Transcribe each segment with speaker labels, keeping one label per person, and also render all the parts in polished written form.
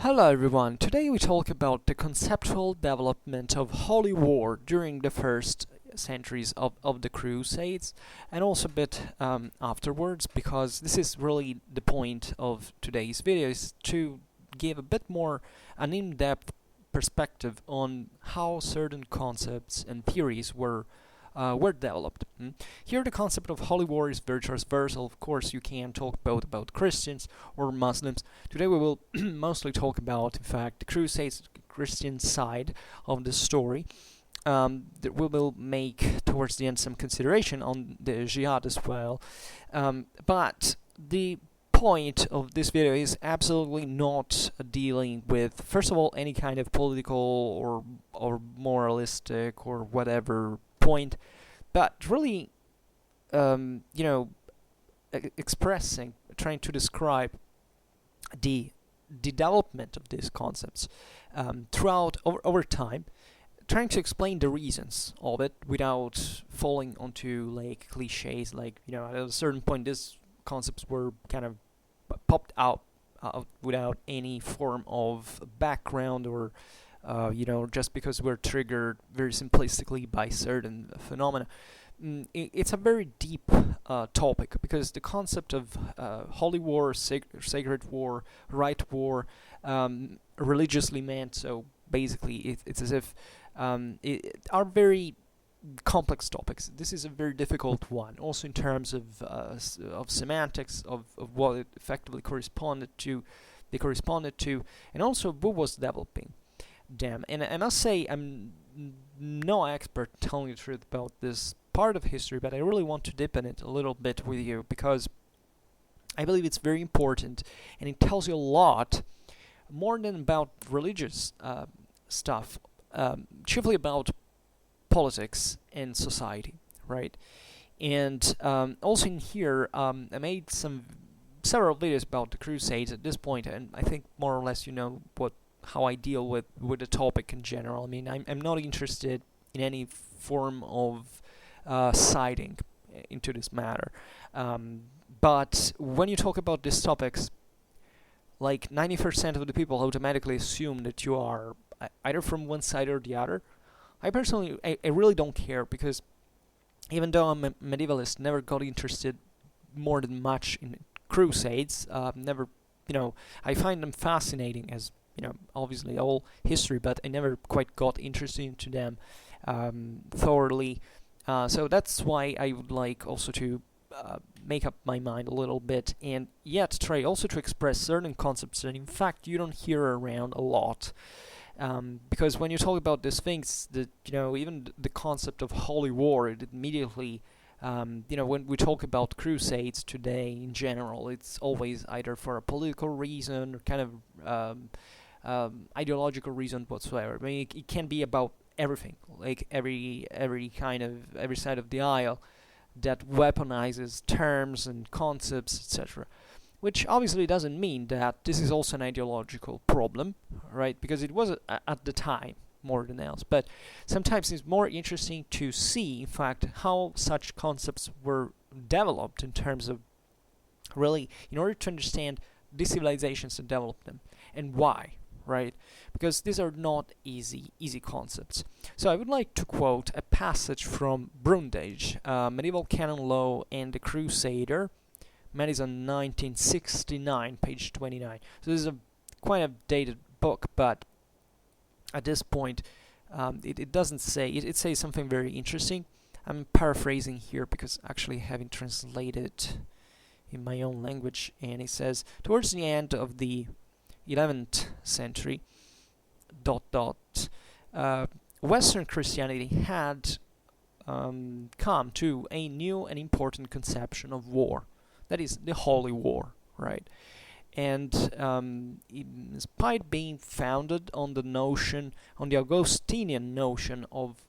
Speaker 1: Hello everyone, today we talk about the conceptual development of holy war during the first centuries of the Crusades, and also a bit afterwards, because this is really the point of today's video, is to give a bit more an in-depth perspective on how certain concepts and theories were developed. Here the concept of holy war is very transversal. Of course, you can talk both about Christians or Muslims. Today we will mostly talk about, in fact, the Crusades, Christian side of the story. That we will make towards the end some consideration on the jihad as well. But the point of this video is absolutely not dealing with, first of all, any kind of political or moralistic or whatever point, but really, expressing, trying to describe the development of these concepts throughout over time, trying to explain the reasons of it without falling onto like cliches, like at a certain point these concepts were kind of popped out without any form of background or just because we're triggered very simplistically by certain phenomena. It's a very deep topic, because the concept of holy war, sacred war, right war, religiously meant, so basically it's as if are very complex topics. This is a very difficult one, also in terms of semantics, of what it effectively corresponded to, and also who was developing them. And I must say, I'm no expert, telling the truth, about this part of history, but I really want to dip in it a little bit with you, because I believe it's very important, and it tells you a lot more than about religious stuff, chiefly about politics and society, right? And also in here, I made several videos about the Crusades at this point, and I think more or less you know how I deal with the topic in general. I mean, I'm not interested in any form of siding into this matter. But when you talk about these topics, like 90% of the people automatically assume that you are either from one side or the other. I personally, I really don't care, because even though I'm a medievalist, never got interested more than much in Crusades. Never, I find them fascinating as, obviously all history, but I never quite got interested into them thoroughly. So that's why I would like also to make up my mind a little bit, and yet try also to express certain concepts that in fact you don't hear around a lot. Because when you talk about these things, that even the concept of holy war, it immediately, when we talk about Crusades today in general, it's always either for a political reason or kind of ideological reason whatsoever. I mean, it can be about everything, like every side of the aisle that weaponizes terms and concepts, etc. Which obviously doesn't mean that this is also an ideological problem, right? Because it was at the time more than else. But sometimes it's more interesting to see, in fact, how such concepts were developed in terms of really, in order to understand these civilizations that developed them and why, right? Because these are not easy concepts. So I would like to quote a passage from Brundage, Medieval Canon Law and the Crusader, Madison 1969, page 29. So this is a quite a dated book, but at this point it doesn't say, it says something very interesting. I'm paraphrasing here because actually having translated in my own language, and it says, towards the end of the 11th century, Western Christianity had come to a new and important conception of war. That is the holy war, right? And despite being founded on the Augustinian notion of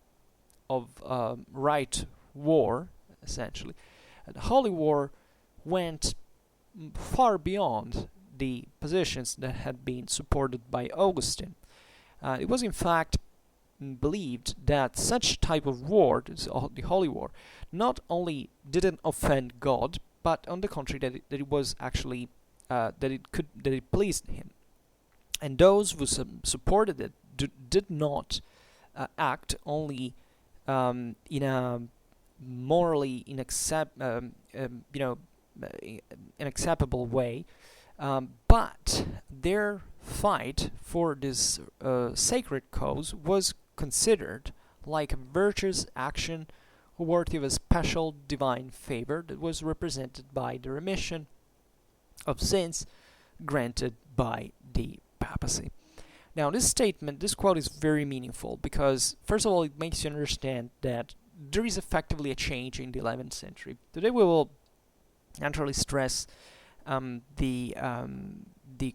Speaker 1: right war, essentially, the holy war went far beyond the positions that had been supported by Augustine. It was in fact believed that such type of war, the holy war, not only didn't offend God, but on the contrary, that it was actually that it pleased him. And those who supported it did not act only in a morally unacceptable way, but their fight for this sacred cause was considered like a virtuous action worthy of a special divine favor that was represented by the remission of sins granted by the papacy. Now, this quote is very meaningful because, first of all, it makes you understand that there is effectively a change in the 11th century. Today we will naturally stress the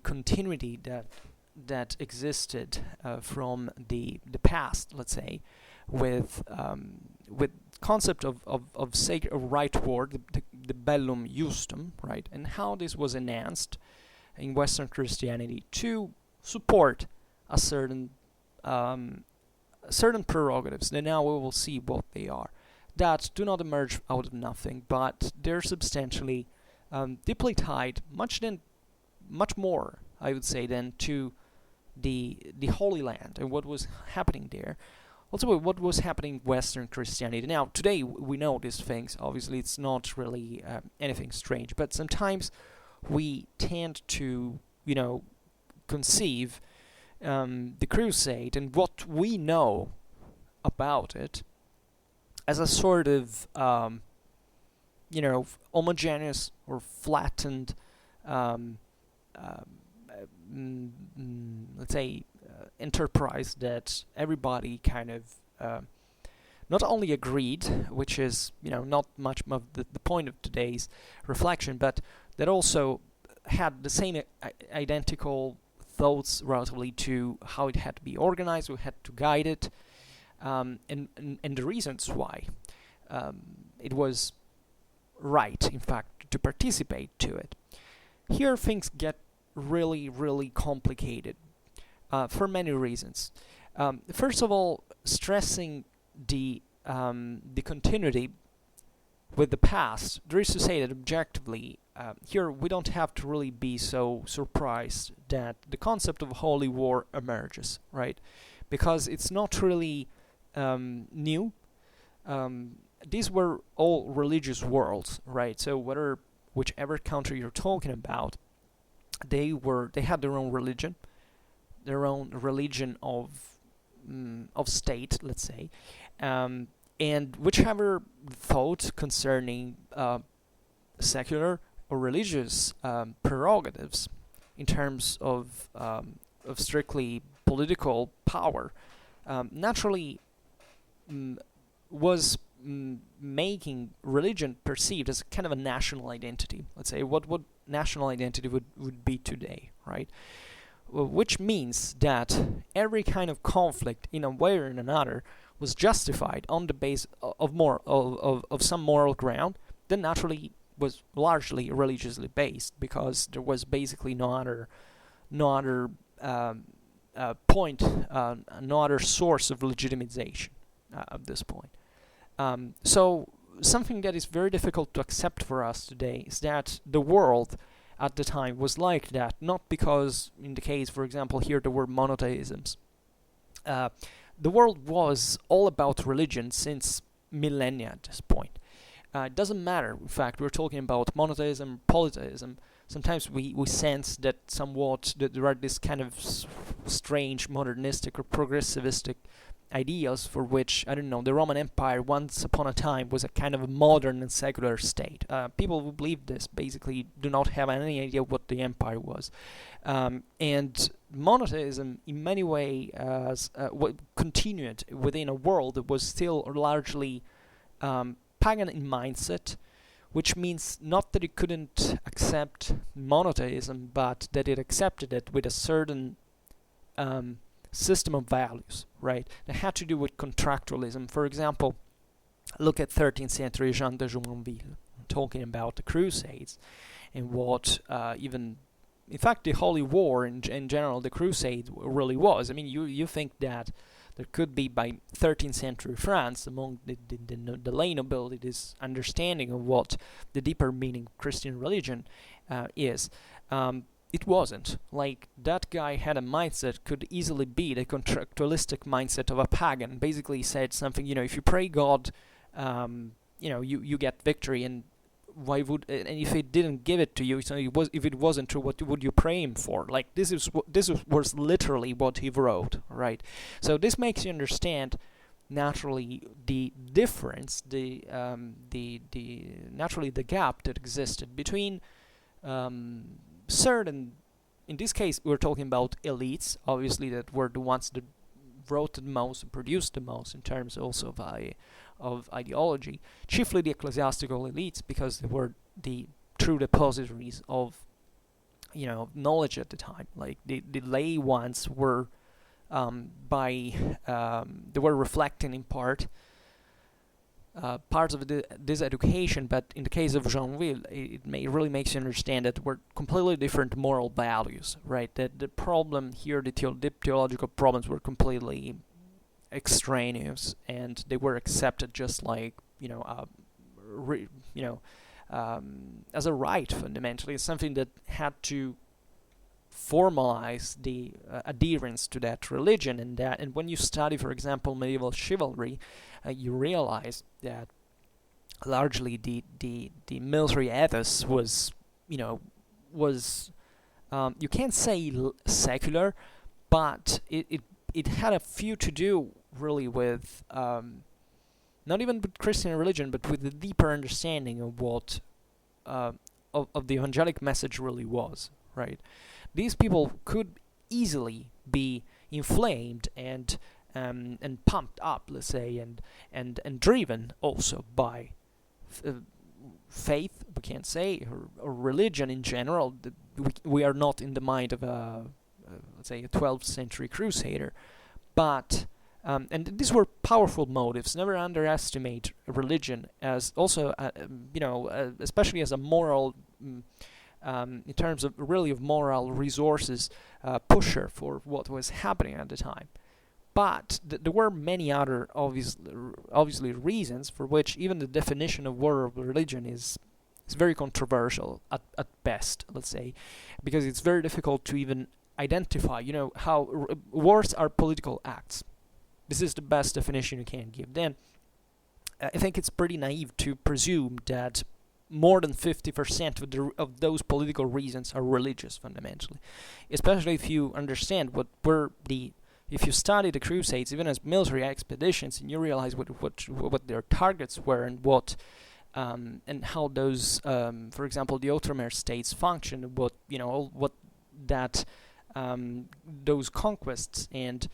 Speaker 1: continuity that existed from the past, let's say, with concept of sacred right word, the bellum justum, right, and how this was enhanced in Western Christianity to support a certain prerogatives. And now we will see what they are, that do not emerge out of nothing, but they're substantially deeply tied, much more, I would say, than to the Holy Land and what was happening there. Also, what was happening in Western Christianity. Now, today we know these things. Obviously, it's not really anything strange, but sometimes we tend to, conceive the Crusade and what we know about it as a sort of, homogeneous or flattened, let's say, enterprise that everybody kind of not only agreed, which is not much of the point of today's reflection, but that also had the same identical thoughts relatively to how it had to be organized, who had to guide it, and the reasons why it was right, in fact, to participate to it. Here things get really, really complicated for many reasons. First of all, stressing the continuity with the past, there is to say that objectively, here we don't have to really be so surprised that the concept of holy war emerges, right? Because it's not really new. These were all religious worlds, right? So whichever country you're talking about, they had their own religion of state, let's say, and whichever thought concerning secular or religious prerogatives in terms of strictly political power naturally was making religion perceived as kind of a national identity. Let's say what national identity would be today, right? Which means that every kind of conflict in a way or in another was justified on the base of some moral ground that naturally was largely religiously based, because there was basically no other point, no other source of legitimization at this point. So something that is very difficult to accept for us today is that the world at the time was like that, not because, in the case, for example, here there were monotheisms. The world was all about religion since millennia at this point. It doesn't matter, in fact, we're talking about monotheism, polytheism. Sometimes we sense that somewhat that there are this kind of strange modernistic or progressivistic ideas for which, I don't know, the Roman Empire once upon a time was a kind of a modern and secular state. People who believe this basically do not have any idea what the empire was. And monotheism in many ways continued within a world that was still largely pagan in mindset, which means not that it couldn't accept monotheism, but that it accepted it with a certain system of values, right? That had to do with contractualism. For example, look at 13th century Jean de Jumonville, talking about the Crusades, and what even, in fact, the Holy War in general, the Crusade really was. I mean, you think that there could be, by 13th century France, among the lay nobility, this understanding of what the deeper meaning of Christian religion is. it wasn't. Like, that guy had a mindset could easily be the contractualistic mindset of a pagan. Basically said something, if you pray God, you get victory, and why would, and if he didn't give it to you, so if it wasn't true, what would you pray him for? Like, this was literally what he wrote, right? So this makes you understand naturally the difference, naturally the gap that existed between certain, in this case we're talking about elites, obviously, that were the ones that wrote the most and produced the most in terms also of ideology, chiefly the ecclesiastical elites, because they were the true depositories of knowledge at the time. Like, the lay ones were they were reflecting in parts of this education, but in the case of Jeanville, it really makes you understand that were completely different moral values, right? That the problem here, the theological problems, were completely extraneous, and they were accepted just like as a right. Fundamentally, it's something that had to formalize the adherence to that religion, and when you study, for example, medieval chivalry, you realize that largely the military ethos was you can't say secular, but it had a few to do really with not even with Christian religion, but with the deeper understanding of what of the evangelic message really was, right? These people could easily be inflamed and pumped up, let's say, and driven also by faith, we can't say, or religion in general. We are not in the mind of let's say, a 12th century crusader, but and these were powerful motives. Never underestimate religion as also, especially as a moral. In terms of moral resources, pusher for what was happening at the time. But there were many other obviously reasons for which even the definition of war of religion is very controversial at best, let's say, because it's very difficult to even identify, how wars are political acts. This is the best definition you can give. Then I think it's pretty naive to presume that more than 50% of those political reasons are religious, fundamentally, especially if you understand if you study the Crusades, even as military expeditions, and you realize what their targets were, and and how those, for example, the Outremer states functioned, what that those conquests and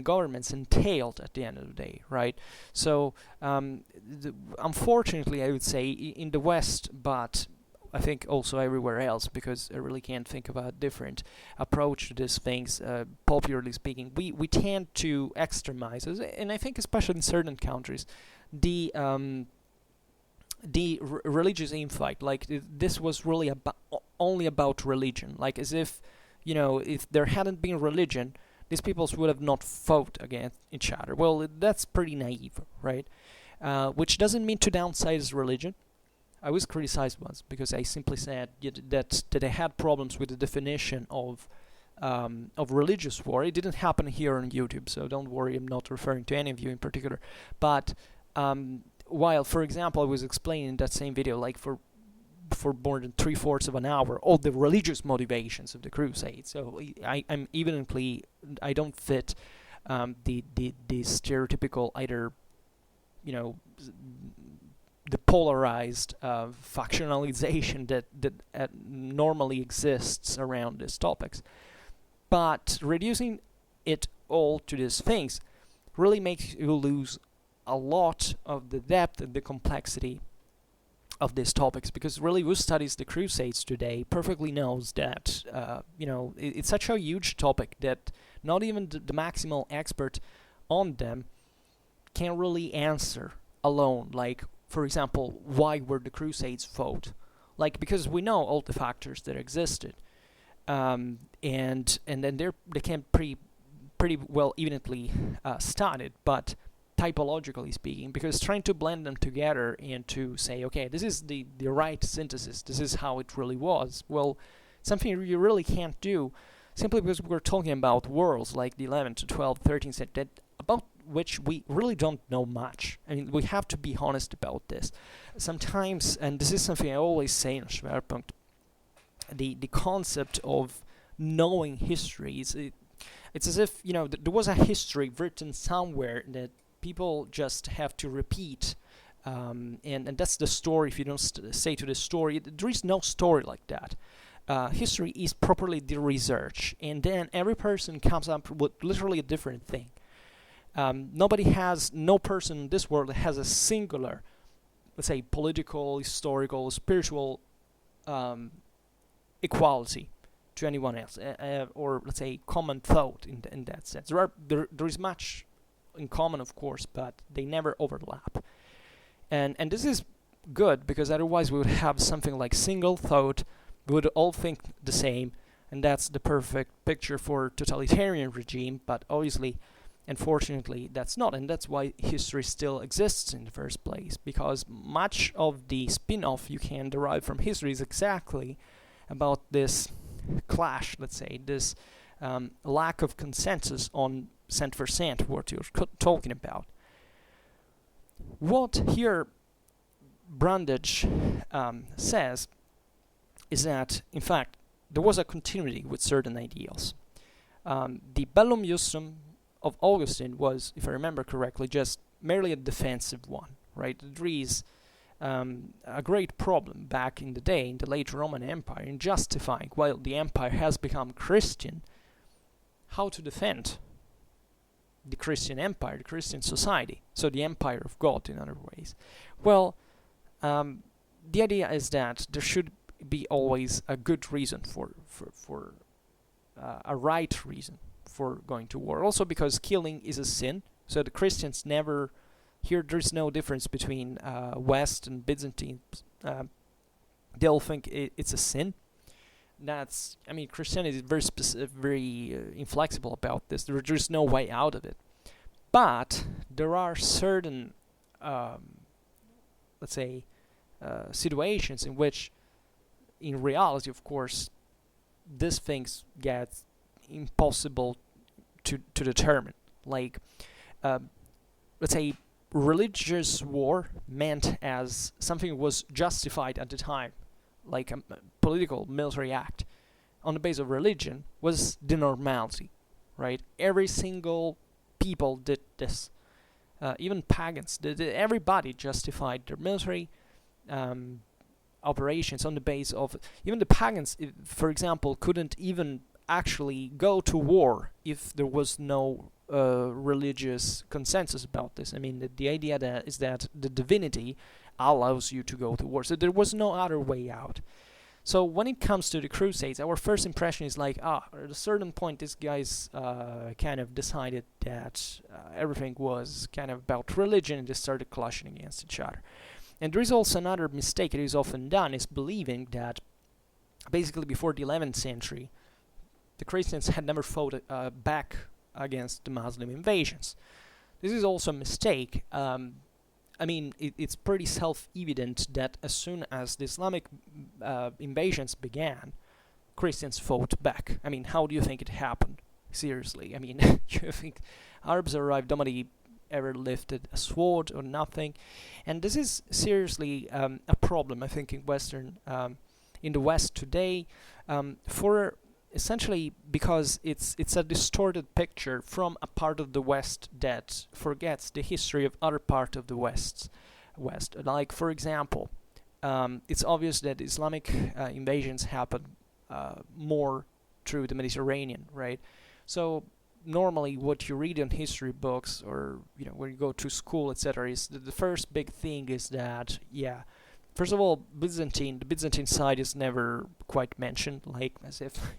Speaker 1: governments entailed at the end of the day, right? So unfortunately, I would say in the West, but I think also everywhere else, because I really can't think of a different approach to these things, popularly speaking, we tend to extremize, and I think especially in certain countries, the religious infight, like this was really only about religion, like as if, if there hadn't been religion, these peoples would have not fought against each other. Well, that's pretty naive, right? Which doesn't mean to downsize religion. I was criticized once because I simply said that I had problems with the definition of religious war. It didn't happen here on YouTube, so don't worry, I'm not referring to any of you in particular. But while, for example, I was explaining in that same video, like for more than 3/4 of an hour, all the religious motivations of the Crusades. So I'm evidently, I don't fit the stereotypical either, the polarized factionalization that normally exists around these topics. But reducing it all to these things really makes you lose a lot of the depth and the complexity of these topics, because really who studies the Crusades today perfectly knows that it's such a huge topic that not even the maximal expert on them can really answer alone. Like, for example, why were the Crusades fought? Like, because we know all the factors that existed, and then they can pretty well evidently studied, but typologically speaking, because trying to blend them together and to say, okay, this is the right synthesis, this is how it really was, well, something you really can't do, simply because we're talking about worlds like the 11th to 12th, 13th century, that about which we really don't know much. I mean, we have to be honest about this. Sometimes, and this is something I always say in Schwerpunkt, the concept of knowing history is it's as if, you know, there was a history written somewhere that people just have to repeat, and that's the story. If you don't say to the story, there is no story like that. History is properly the research, and then every person comes up with literally a different thing. No person in this world has a singular, let's say, political, historical, spiritual equality to anyone else, or let's say common thought in that sense. There is much in common, of course, but they never overlap. And this is good, because otherwise we would have something like single thought. We would all think the same, and that's the perfect picture for totalitarian regime. But obviously, unfortunately, that's not, and that's why history still exists in the first place, because much of the spin-off you can derive from history is exactly about this clash, let's say, this lack of consensus on %, what you're talking about. What here Brundage says is that, in fact, there was a continuity with certain ideals. The bellum justum of Augustine was, if I remember correctly, just merely a defensive one, right? There is a great problem back in the day, in the late Roman Empire, in justifying, while the empire has become Christian, how to defend the Christian empire, the Christian society, so the empire of God, in other ways. Well, the idea is that there should be always a good reason for a right reason for going to war. Also because killing is a sin, so the Christians never, here there's no difference between West and Byzantine. They all think it's a sin. That's, I mean, Christianity is very inflexible about this. There's no way out of it. But there are certain, let's say, situations in which, in reality, of course, these things get impossible to determine. Like, let's say, religious war meant as something was justified at the time, like a political military act on the basis of religion, was the normality, right? Every single people did this. Even pagans did it. Everybody justified their military operations on the basis of, even the pagans, for example, couldn't even actually go to war if there was no religious consensus about this. I mean, the idea that is that the divinity allows you to go to war, so there was no other way out. So when it comes to the Crusades, our first impression is like, at a certain point, these guys kind of decided that everything was kind of about religion, and they started clashing against each other. And there is also another mistake that is often done, is believing that basically before the 11th century, the Christians had never fought back against the Muslim invasions. This is also a mistake. I mean, it's pretty self-evident that as soon as the Islamic invasions began, Christians fought back. I mean, how do you think it happened? Seriously, I mean, you think Arabs arrived, nobody ever lifted a sword or nothing, and this is seriously a problem, I think, in the West today, for essentially because it's a distorted picture from a part of the West that forgets the history of other part of the West. Like, for example, it's obvious that Islamic invasions happen more through the Mediterranean, right? So normally what you read in history books, or when you go to school, etc., is the first big thing is that, first of all, the Byzantine side is never quite mentioned, like as if,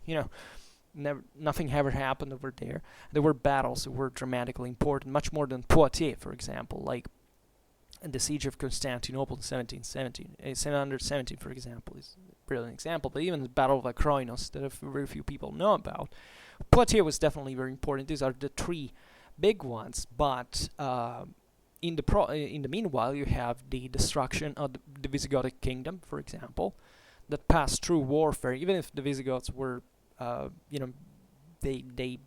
Speaker 1: nothing ever happened over there. There were battles that were dramatically important, much more than Poitiers, for example, like the siege of Constantinople in 717, for example, is a brilliant example. But even the Battle of Acroinos, that very few people know about, Poitiers was definitely very important. These are the three big ones, but in the meanwhile, you have the destruction of the Visigothic kingdom, for example, that passed through warfare, even if the Visigoths were, you know, they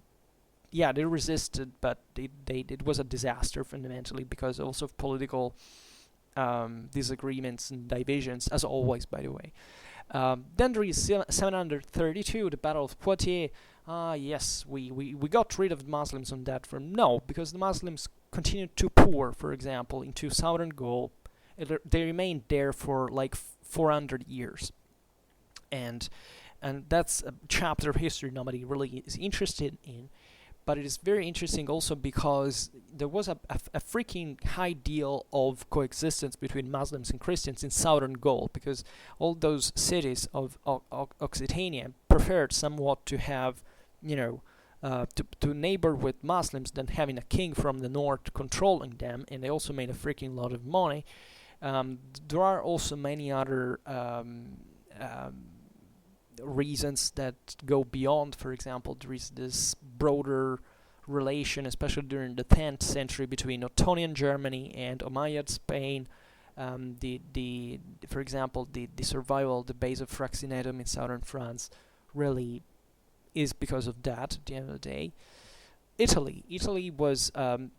Speaker 1: resisted, but it was a disaster fundamentally because also of political disagreements and divisions, as always, by the way. Then there is 732, the Battle of Poitiers. Yes, we got rid of the Muslims on that front. No, because the Muslims continued to pour, for example, into southern Gaul. They remained there for like 400 years. And that's a chapter of history nobody really is interested in. But it is very interesting also because there was a freaking high deal of coexistence between Muslims and Christians in southern Gaul, because all those cities of Occitania preferred somewhat to have, you know, to neighbor with Muslims than having a king from the north controlling them, and they also made a freaking lot of money. There are also many other reasons that go beyond. For example, there is this broader relation, especially during the 10th century, between Ottonian Germany and Umayyad Spain. For example, the survival of the base of Fraxinetum in southern France really is because of that at the end of the day. Italy was,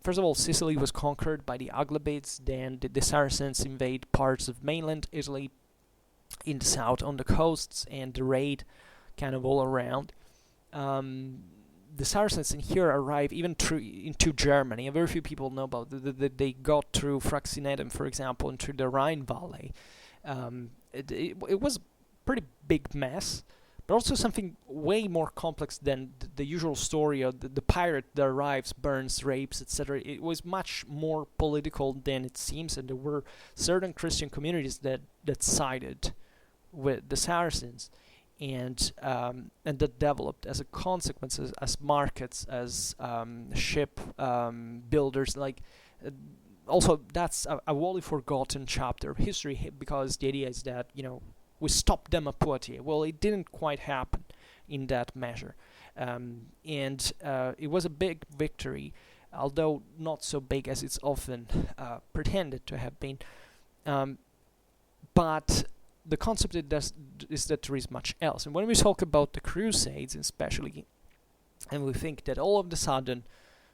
Speaker 1: first of all, Sicily was conquered by the Aghlabids, then the Saracens invade parts of mainland Italy in the south on the coasts, and the raid kind of all around. The Saracens in here arrive even into Germany, and very few people know about that. They got through Fraxinetum, for example, into the Rhine Valley. It was a pretty big mess, but also something way more complex than the usual story of the pirate that arrives, burns, rapes, etc. It was much more political than it seems, and there were certain Christian communities that sided with the Saracens, and that developed as a consequence as markets, as ship builders. Like, also that's a wholly forgotten chapter of history, because the idea is that, you know, we stopped them at Poitiers. Well, it didn't quite happen in that measure, and it was a big victory, although not so big as it's often pretended to have been. But the concept is that there is much else. And when we talk about the Crusades especially, and we think that all of a sudden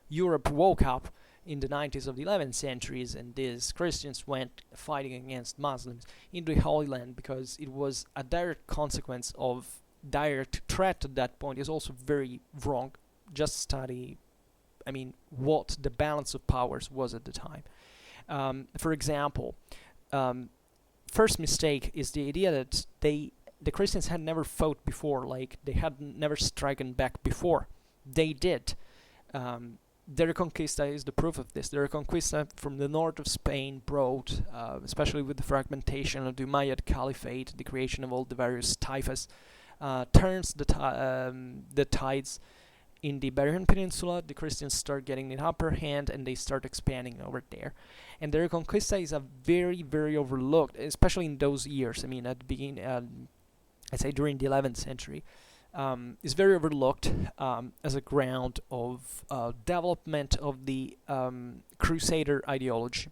Speaker 1: Europe woke up in the 90s of the 11th centuries, and these Christians went fighting against Muslims into the Holy Land because it was a direct consequence of direct threat at that point, is also very wrong. Just study, I mean, what the balance of powers was at the time. For example, first mistake is the idea that the Christians had never fought before, like they had never stricken back before. They did. The Reconquista is the proof of this. The Reconquista from the north of Spain brought, especially with the fragmentation of the Umayyad Caliphate, the creation of all the various taifas, turns the tides in the Iberian Peninsula. The Christians start getting the upper hand, and they start expanding over there. And the Reconquista is a very, very overlooked, especially in those years. I mean, at the beginning, I'd say during the 11th century. Is very overlooked as a ground of development of the Crusader ideology,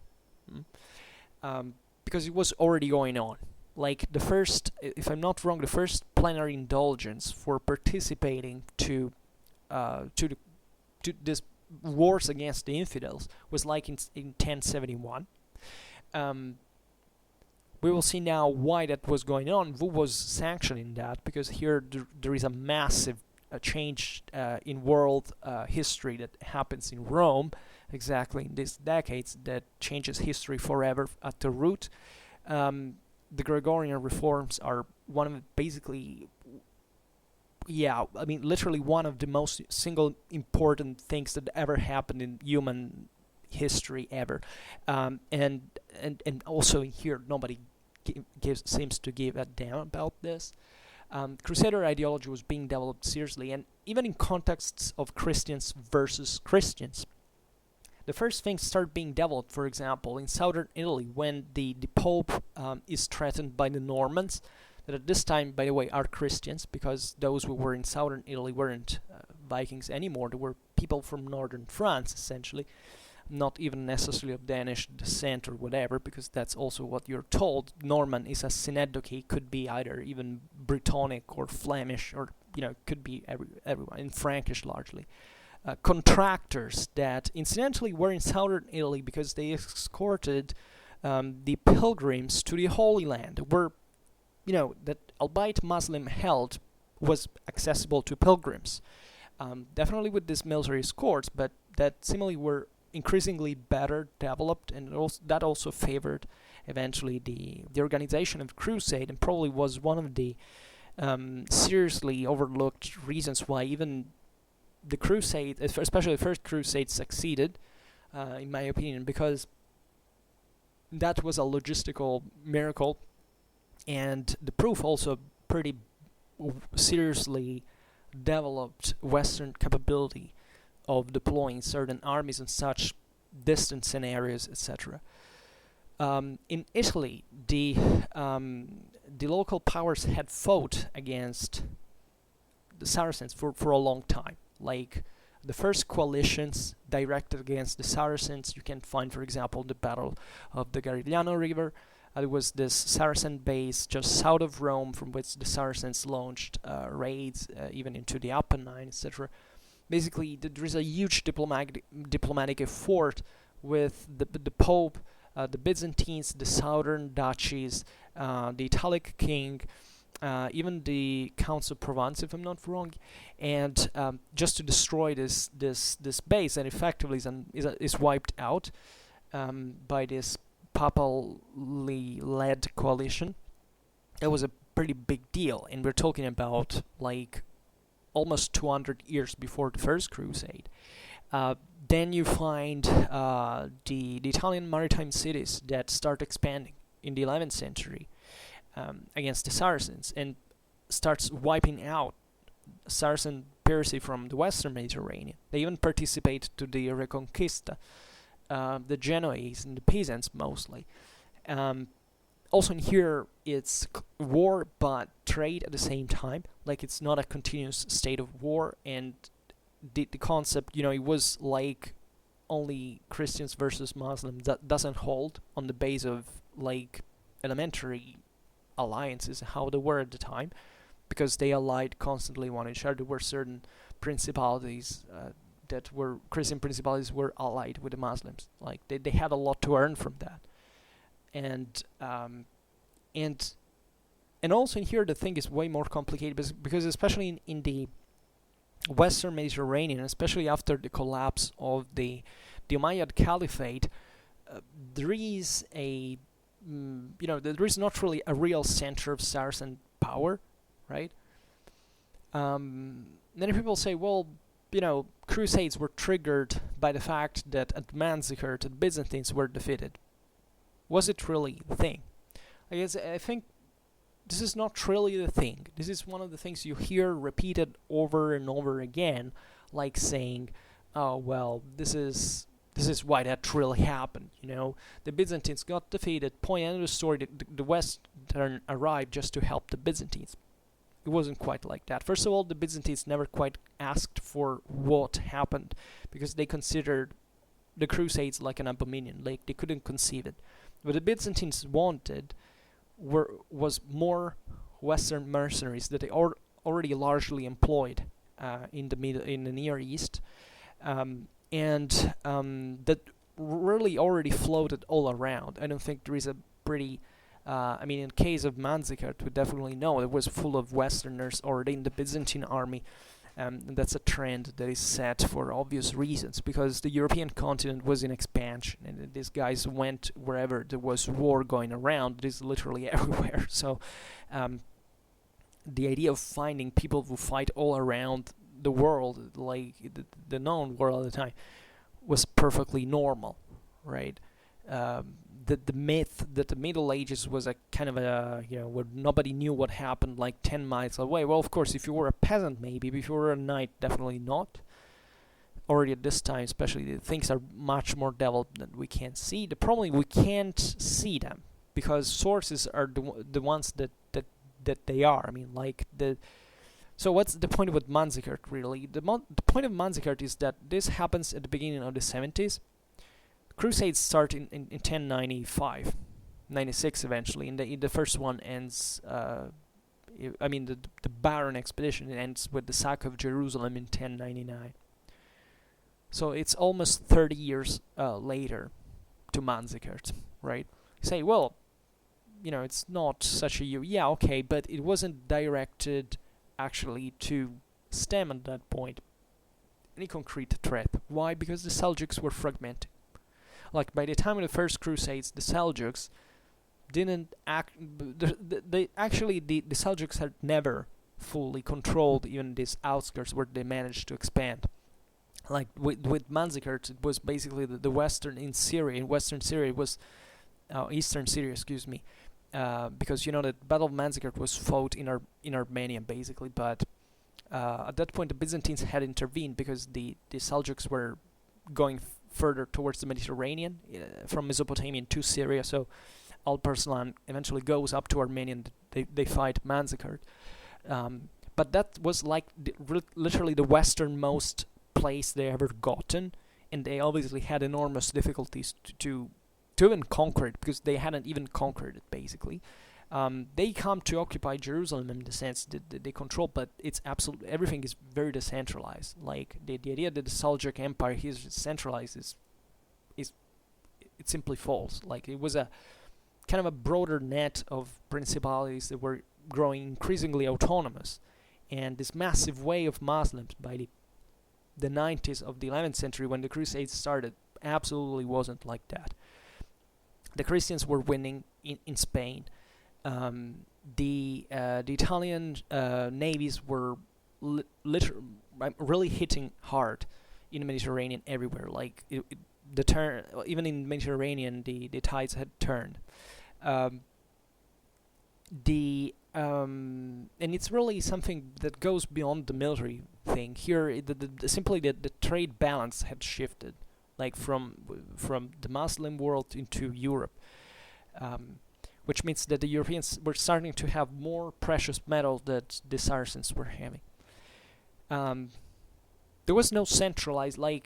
Speaker 1: because it was already going on. Like the first, if I'm not wrong, the first plenary indulgence for participating to this wars against the infidels was like in 1071. We will see now why that was going on, who was sanctioning that, because here there is a massive change in world history that happens in Rome, exactly in these decades, that changes history forever at the root. The Gregorian reforms are one of basically, literally one of the most single important things that ever happened in human history ever, and also in here nobody seems to give a damn about this. Crusader ideology was being developed seriously, and even in contexts of Christians versus Christians. The first things start being developed, for example, in southern Italy, when the Pope is threatened by the Normans, that at this time, by the way, are Christians, because those who were in southern Italy weren't Vikings anymore. They were people from northern France, essentially. not even necessarily of Danish descent or whatever, because that's also what you're told. Norman is a synecdoche, could be either even Brittonic or Flemish, or could be everyone in Frankish largely. Contractors that incidentally were in southern Italy because they escorted the pilgrims to the Holy Land, where that albeit Muslim held was accessible to pilgrims. Definitely with these military escorts, but that similarly were increasingly better developed, and that also favored eventually the organization of Crusade, and probably was one of the seriously overlooked reasons why even the Crusade, especially the first Crusade, succeeded, in my opinion, because that was a logistical miracle, and the proof also pretty seriously developed Western capability of deploying certain armies in such distant scenarios, etc. In Italy, the local powers had fought against the Saracens for a long time. Like the first coalitions directed against the Saracens, you can find, for example, the Battle of the Garigliano River. It was this Saracen base just south of Rome, from which the Saracens launched raids even into the Apennine, etc. Basically, there is a huge diplomatic effort with the Pope, the Byzantines, the southern duchies, the Italic king, even the Counts of Provence, if I'm not wrong, and just to destroy this base, and effectively is wiped out by this papally led coalition. It was a pretty big deal, and we're talking about like almost 200 years before the first Crusade. Then you find the Italian maritime cities that start expanding in the 11th century against the Saracens, and starts wiping out Saracen piracy from the Western Mediterranean. They even participate to the Reconquista, the Genoese and the Pisans mostly. Also in here, it's war but trade at the same time. Like, it's not a continuous state of war, and the concept, it was like only Christians versus Muslims, that doesn't hold on the base of like elementary alliances, how they were at the time, because they allied constantly one each other. There were certain principalities that were Christian principalities were allied with the Muslims. Like they had a lot to earn from that, and also in here the thing is way more complicated, because especially in the Western Mediterranean, especially after the collapse of the Umayyad Caliphate, there is there is not really a real center of Saracen power, right? Many people say, well, Crusades were triggered by the fact that at Manzikert the Byzantines were defeated. Was it really the thing? I think this is not really the thing. This is one of the things you hear repeated over and over again, like saying, oh, well, this is why that really happened, The Byzantines got defeated, point end of the story, the Western arrived just to help the Byzantines. It wasn't quite like that. First of all, the Byzantines never quite asked for what happened, because they considered the Crusades like an abomination, like they couldn't conceive it. What the Byzantines wanted was more Western mercenaries that they already largely employed in the Near East, and that really already floated all around. I don't think there is a pretty in case of Manzikert, we definitely know it was full of Westerners already in the Byzantine army. And that's a trend that is set for obvious reasons, because the European continent was in expansion, and these guys went wherever there was war going around. It is literally everywhere. So the idea of finding people who fight all around the world, like the known world at the time, was perfectly normal, right? The myth that the Middle Ages was a kind of a, where nobody knew what happened like 10 miles away. Well, of course, if you were a peasant, maybe. If you were a knight, definitely not. Already at this time, especially, things are much more developed than we can see. The problem is we can't see them, because sources are the ones that they are. So what's the point with Manzikert, really? The point of Manzikert is that this happens at the beginning of the 70s. Crusades start in 1095, 96 eventually, and the first one ends. The Baron expedition ends with the sack of Jerusalem in 1099. So it's almost 30 years later to Manzikert, right? You say, well, it's not such a year. Yeah, okay, but it wasn't directed actually to stem at that point any concrete threat. Why? Because the Seljuks were fragmented. Like, by the time of the First Crusades, the Seljuks didn't act. The Seljuks had never fully controlled even these outskirts where they managed to expand. Like with Manzikert, it was basically the western in Syria. In western Syria, it was eastern Syria, excuse me, because the Battle of Manzikert was fought in Armenia basically. But at that point, the Byzantines had intervened because the Seljuks were going further towards the Mediterranean from Mesopotamia to Syria. So Alparslan eventually goes up to Armenia and they fight Manzikert. But that was like literally the westernmost place they ever gotten, and they obviously had enormous difficulties to even conquer it, because they hadn't even conquered it basically. They come to occupy Jerusalem in the sense that they control, but it's absolutely everything is very decentralized. Like the idea that the Seljuk Empire is centralized is it's simply false. Like, it was a kind of a broader net of principalities that were growing increasingly autonomous, and this massive wave of Muslims by the 90s of the 11th century, when the Crusades started, absolutely wasn't like that. The Christians were winning in Spain. The Italian navies were really hitting hard in the Mediterranean everywhere. Like, even in the Mediterranean, the tides had turned. And it's really something that goes beyond the military thing. Here, simply the trade balance had shifted, like from the Muslim world into Europe, which means that the Europeans were starting to have more precious metal that the Saracens were having. There was no centralized, there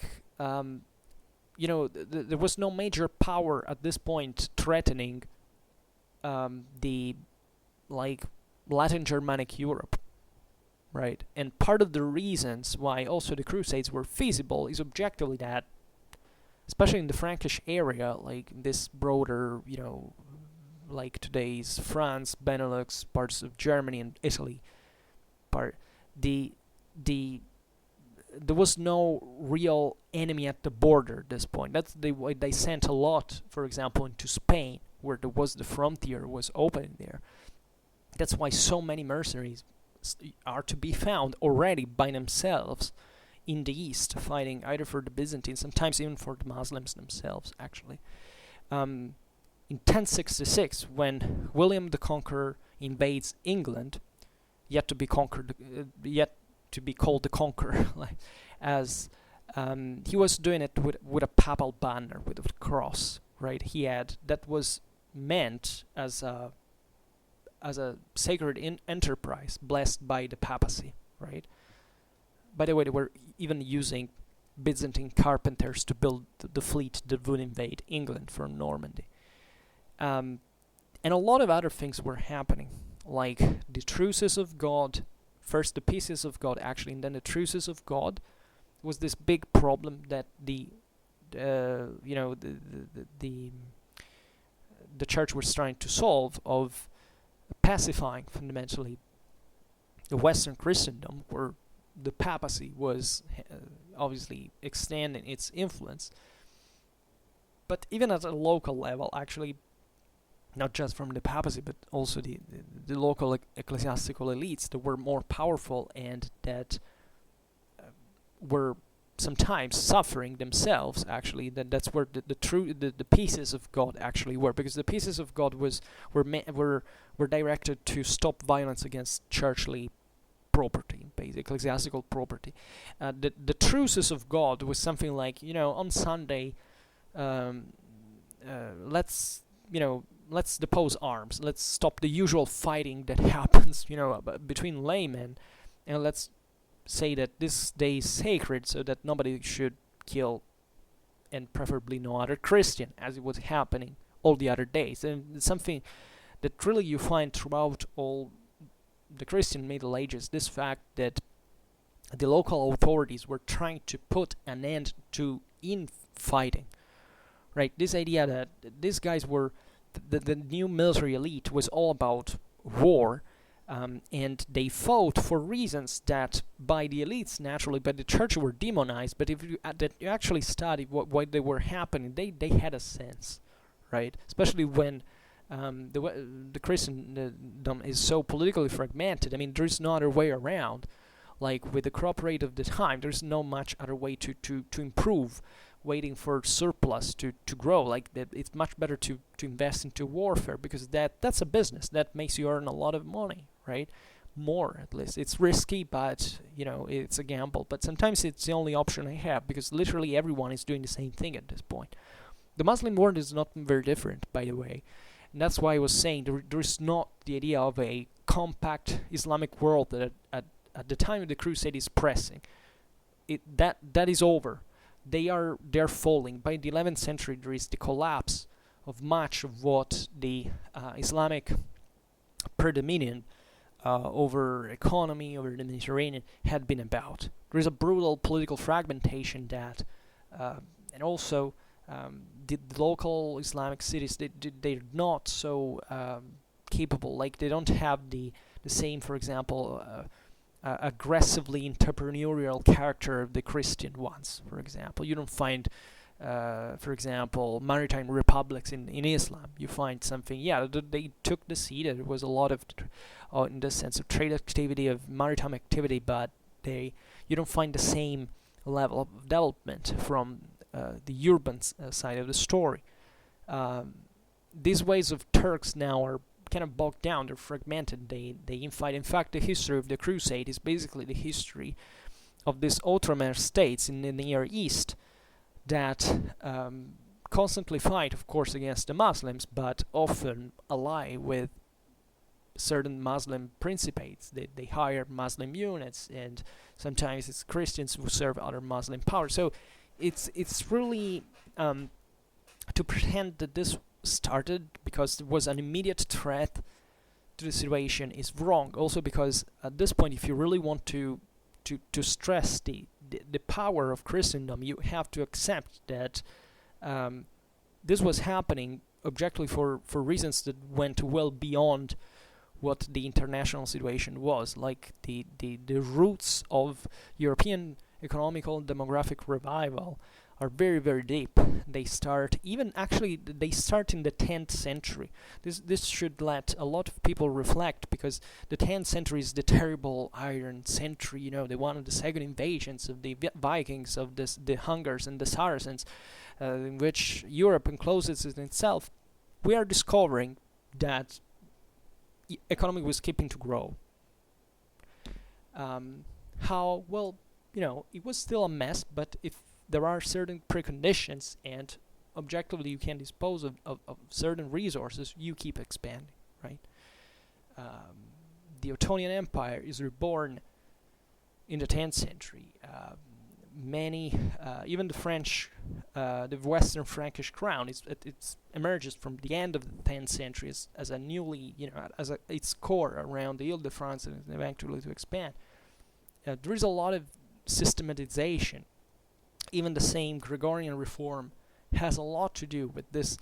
Speaker 1: was no major power at this point threatening the Latin Germanic Europe, right? And part of the reasons why also the Crusades were feasible is objectively that, especially in the Frankish area, like this broader, like today's France, Benelux, parts of Germany and Italy, there was no real enemy at the border at this point. That's why they sent a lot, for example, into Spain, where the frontier was open there. That's why so many mercenaries are to be found already by themselves in the east, fighting either for the Byzantines, sometimes even for the Muslims themselves, actually. In 1066, when William the Conqueror invades England, yet to be called the Conqueror, as he was doing it with a papal banner, with a cross, right? That was meant as a sacred enterprise blessed by the papacy, right? By the way, they were even using Byzantine carpenters to build the fleet that would invade England from Normandy. And a lot of other things were happening, like the truces of God, first the pieces of God actually, and then the truces of God was this big problem that the church was trying to solve, of pacifying fundamentally the Western Christendom, where the papacy was obviously extending its influence. But even at a local level, actually, not just from the papacy, but also the local ecclesiastical elites that were more powerful and that were sometimes suffering themselves, actually. That's where the pieces of God actually were, because the pieces of God were directed to stop violence against churchly property, basically ecclesiastical property. The truces of God was something like, on Sunday, let's depose arms, let's stop the usual fighting that happens, between laymen, and let's say that this day is sacred so that nobody should kill and preferably no other Christian, as it was happening all the other days. And it's something that really you find throughout all the Christian Middle Ages, this fact that the local authorities were trying to put an end to infighting, right? This idea that these guys were, the new military elite was all about war, and they fought for reasons that by the elites, naturally, by the church were demonized, but if you, that you actually study why they were happening, they had a sense, right? Especially when the Christendom is so politically fragmented. I mean, there's no other way around. Like with the crop rate of the time, there's no much other way to improve, waiting for surplus to grow. Like that, it's much better to invest into warfare, because that's a business that makes you earn a lot of money, right? More, at least. It's risky, but it's a gamble. But sometimes it's the only option I have, because literally everyone is doing the same thing at this point. The Muslim world is not very different, by the way. And that's why I was saying there is not the idea of a compact Islamic world that at the time of the Crusade is pressing. That is over. They're falling. By the 11th century, there is the collapse of much of what the Islamic predominant over economy, over the Mediterranean, had been about. There is a brutal political fragmentation that, and also the local Islamic cities, they're not so capable. Like they don't have the same, for example, aggressively entrepreneurial character of the Christian ones, for example. You don't find, for example, maritime republics in Islam. You find something, they took the sea. There was a lot of, in the sense of trade activity, of maritime activity, but you don't find the same level of development from the urban side of the story. These ways of Turks now are kind of bogged down, they're fragmented, they infight. In fact, the history of the Crusade is basically the history of these Ottoman states in the Near East that constantly fight, of course, against the Muslims, but often ally with certain Muslim principates. They hire Muslim units, and sometimes it's Christians who serve other Muslim powers. So it's really to pretend that this started because there was an immediate threat to the situation is wrong. Also because at this point, if you really want to stress the power of Christendom, you have to accept that this was happening objectively for reasons that went well beyond what the international situation was. Like the roots of European economical and demographic revival are very, very deep. They start in the 10th century. This should let a lot of people reflect, because the 10th century is the terrible Iron Century. They one of the second invasions of the Vikings, of the Hungars and the Saracens, in which Europe encloses itself. We are discovering that economy was keeping to grow. How well, it was still a mess, but if there are certain preconditions and objectively you can dispose of certain resources, you keep expanding, right? The Ottonian Empire is reborn in the 10th century. Many, even the French, the Western Frankish crown, it emerges from the end of the 10th century as a newly, its core around the Ile-de-France, and eventually to expand. There is a lot of systematization. Even the same Gregorian reform has a lot to do with this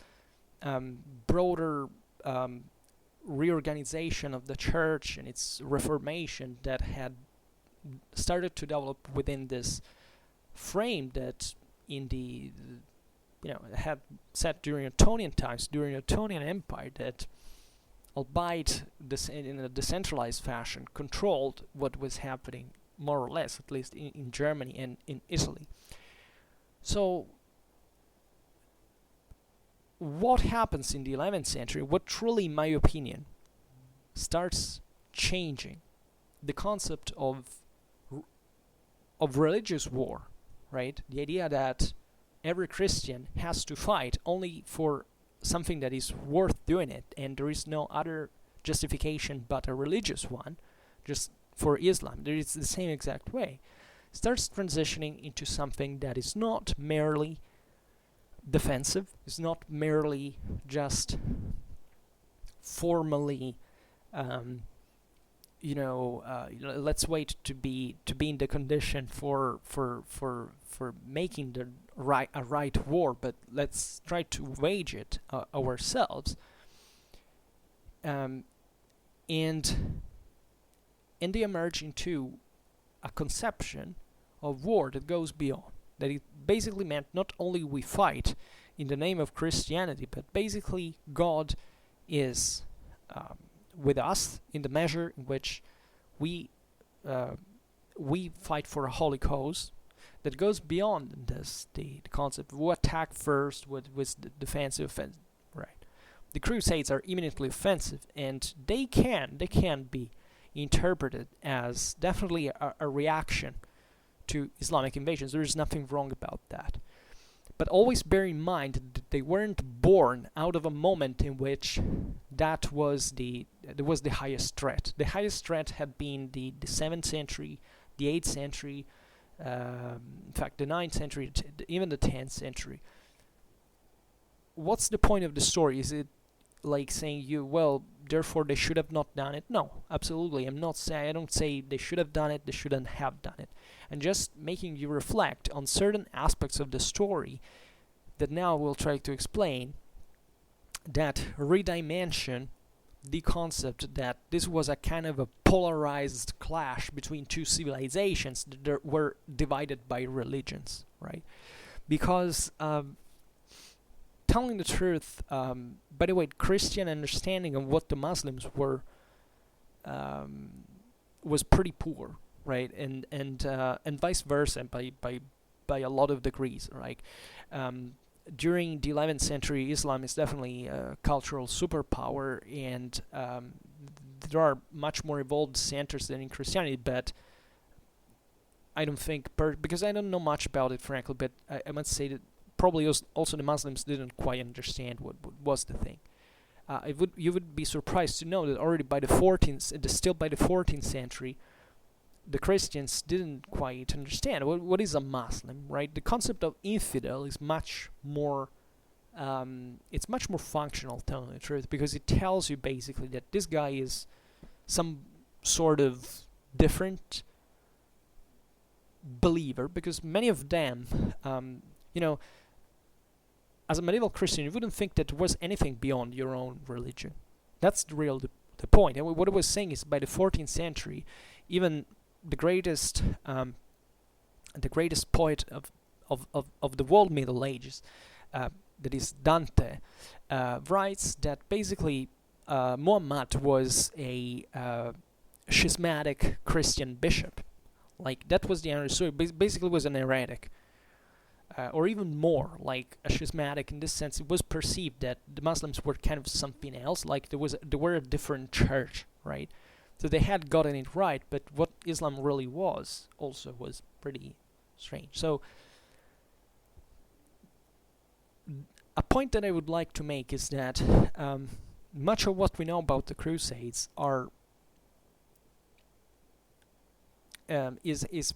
Speaker 1: broader reorganization of the church and its reformation that had started to develop within this frame that had set during Ottonian times, during the Ottonian Empire, that, albeit in a decentralized fashion, controlled what was happening more or less, at least in Germany and in Italy. So what happens in the 11th century, what truly, in my opinion, starts changing the concept of religious war, right? The idea that every Christian has to fight only for something that is worth doing it, and there is no other justification but a religious one, just for Islam. There is the same exact way. Starts transitioning into something that is not merely defensive. It's not merely just formally, let's wait to be in the condition for making the right war, but let's try to wage it ourselves. And they emerge into a conception of war that goes beyond. That it basically meant not only we fight in the name of Christianity, but basically God is with us in the measure in which we fight for a holy cause that goes beyond this, the concept of who attack first, what was the defensive offensive, right? The Crusades are eminently offensive, and they can be interpreted as definitely a reaction to Islamic invasions. There is nothing wrong about that. But always bear in mind that they weren't born out of a moment in which that was the highest threat. The highest threat had been the 7th century, the 8th century, in fact the 9th century, even the 10th century. What's the point of the story? Is it like saying therefore they should have not done it? No, absolutely. I don't say they should have done it, they shouldn't have done it. And just making you reflect on certain aspects of the story that now we'll try to explain, that redimension the concept that this was a kind of a polarized clash between two civilizations that were divided by religions, right? Because telling the truth, by the way, Christian understanding of what the Muslims were was pretty poor, right? And vice versa by a lot of degrees, right? During the 11th century, Islam is definitely a cultural superpower, and there are much more evolved centers than in Christianity, but I don't think, because I don't know much about it, frankly, but I must say that probably also the Muslims didn't quite understand what was the thing. You would be surprised to know that already by the 14th century, the Christians didn't quite understand what is a Muslim, right? The concept of infidel is much more, it's much more functional, telling the truth, because it tells you basically that this guy is some sort of different believer, because many of them, as a medieval Christian, you wouldn't think that there was anything beyond your own religion. That's the point. And what I was saying is, by the 14th century, even the greatest poet of the world Middle Ages, that is Dante, writes that basically Muhammad was a schismatic Christian bishop. Like, that was the understood. Basically was an heretic. Or even more, like a schismatic in this sense. It was perceived that the Muslims were kind of something else, like they were a different church, right? So they had gotten it right, but what Islam really was also was pretty strange. So a point that I would like to make is that much of what we know about the Crusades is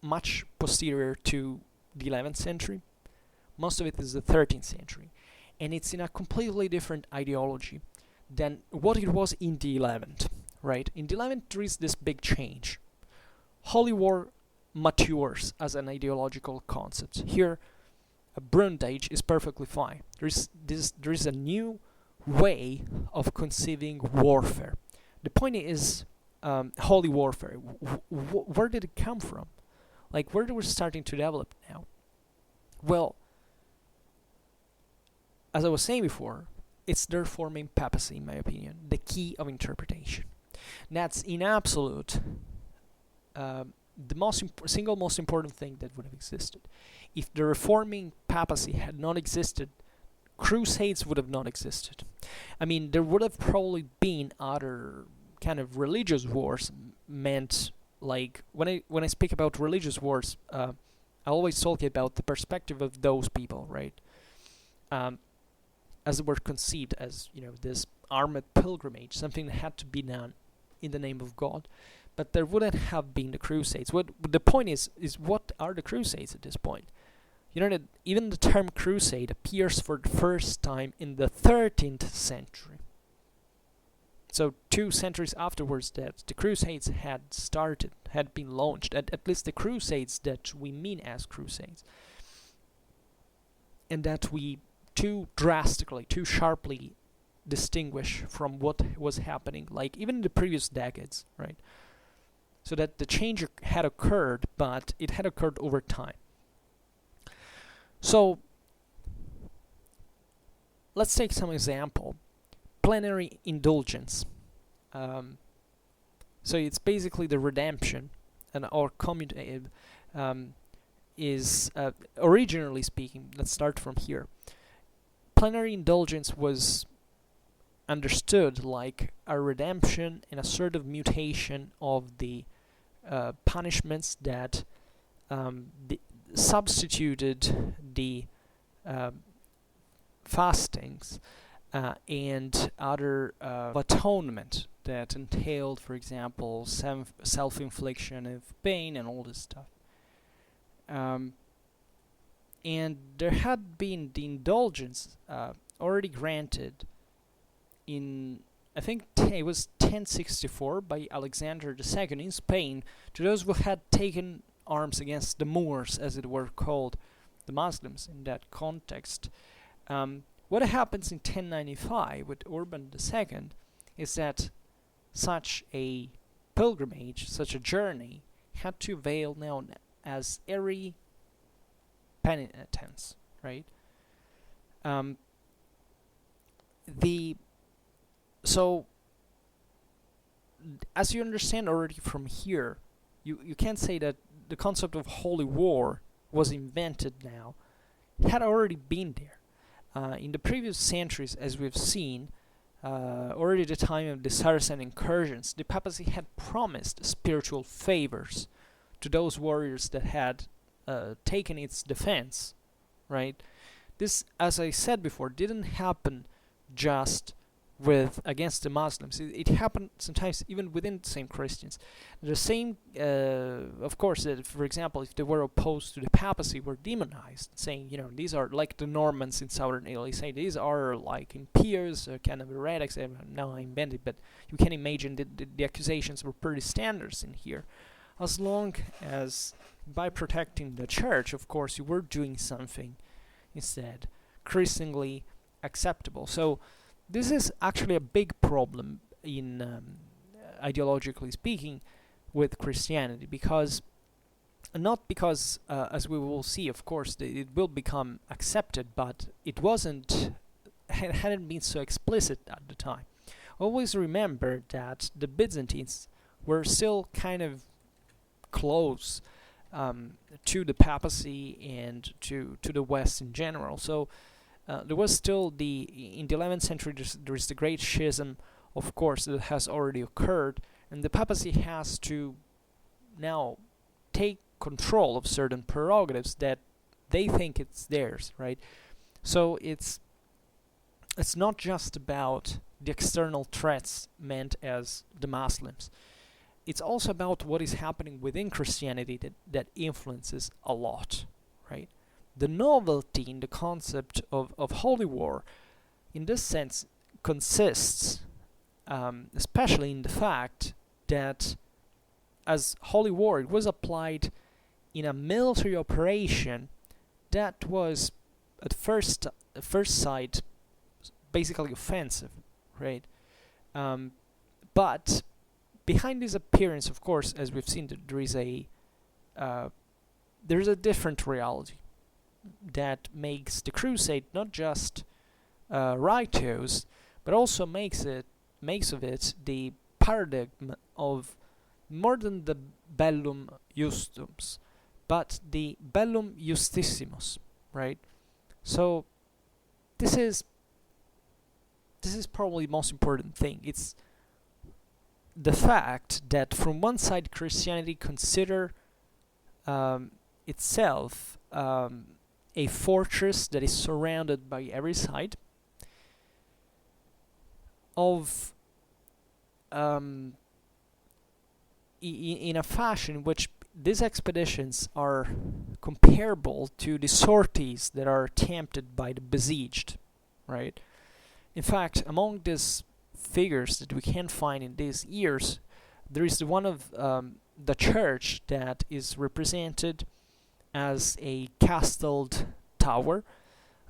Speaker 1: much posterior to the 11th century. Most of it is the 13th century, and it's in a completely different ideology than what it was in the 11th, right? In the 11th there is this big change. Holy war matures as an ideological concept. Here, a Bronze Age is perfectly fine. There is a new way of conceiving warfare. The point is, holy warfare. Where did it come from? Like, where we're starting to develop now? Well, as I was saying before, it's the Reformed Papacy, in my opinion, the key of interpretation. That's in absolute the single most important thing that would have existed. If the Reforming Papacy had not existed, Crusades would have not existed. I mean, there would have probably been other kind of religious wars meant. Like, when I speak about religious wars, I always talk about the perspective of those people, right? As they were conceived as, this armed pilgrimage, something that had to be done in the name of God. But there wouldn't have been the Crusades. What the point is what are the Crusades at this point? You know that even the term crusade appears for the first time in the 13th century. So 2 centuries afterwards that the Crusades had started, had been launched, at least the Crusades that we mean as Crusades. And that we too drastically, too sharply distinguish from what was happening, like even in the previous decades, right? So that the change had occurred, but it had occurred over time. So let's take some example. Plenary indulgence. So it's basically the redemption, and our commutative is, originally speaking, let's start from here. Plenary indulgence was understood like a redemption and a sort of mutation of the punishments that substituted the fastings and other atonement that entailed, for example, self-infliction of pain and all this stuff. And there had been the indulgence already granted in, I think it was 1064 by Alexander II in Spain, to those who had taken arms against the Moors, as it were called, the Muslims in that context. What happens in 1095 with Urban II is that such a pilgrimage, such a journey, had to avail known as airy penitence, right? So, as you understand already from here, you can't say that the concept of holy war was invented now. It had already been there. In the previous centuries, as we've seen, already at the time of the Saracen incursions, the papacy had promised spiritual favors to those warriors that had taken its defense, right? This, as I said before, didn't happen just against the Muslims. It happened sometimes even within the same Christians. The same, of course, for example, if they were opposed to the papacy, were demonized, saying, these are like the Normans in southern Italy, say these are like impious, kind of heretics. Now I invented, but you can imagine that the accusations were pretty standard in here. As long as by protecting the church, of course, you were doing something instead increasingly acceptable. So this is actually a big problem in ideologically speaking with Christianity, because not because as we will see, of course, it will become accepted, but it hadn't been so explicit at the time. Always remember that the Byzantines were still kind of close to the papacy and to the West in general. So there was still in the 11th century, there is the Great Schism, of course, that has already occurred, and the papacy has to now take control of certain prerogatives that they think it's theirs, right? So it's not just about the external threats meant as the Muslims. It's also about what is happening within Christianity that influences a lot, right? The novelty in the concept of holy war, in this sense, consists especially in the fact that as holy war, it was applied in a military operation that was at first sight basically offensive, right? But behind this appearance, of course, as we've seen, there's a different reality that makes the crusade not just righteous, but also makes of it the paradigm of more than the bellum justus, but the bellum justissimus, right? So this is probably the most important thing. It's the fact that from one side Christianity consider itself a fortress that is surrounded by every side of in a fashion which these expeditions are comparable to the sorties that are attempted by the besieged, right? In fact, among these figures that we can find in these years, there is the one of the church that is represented as a castled tower,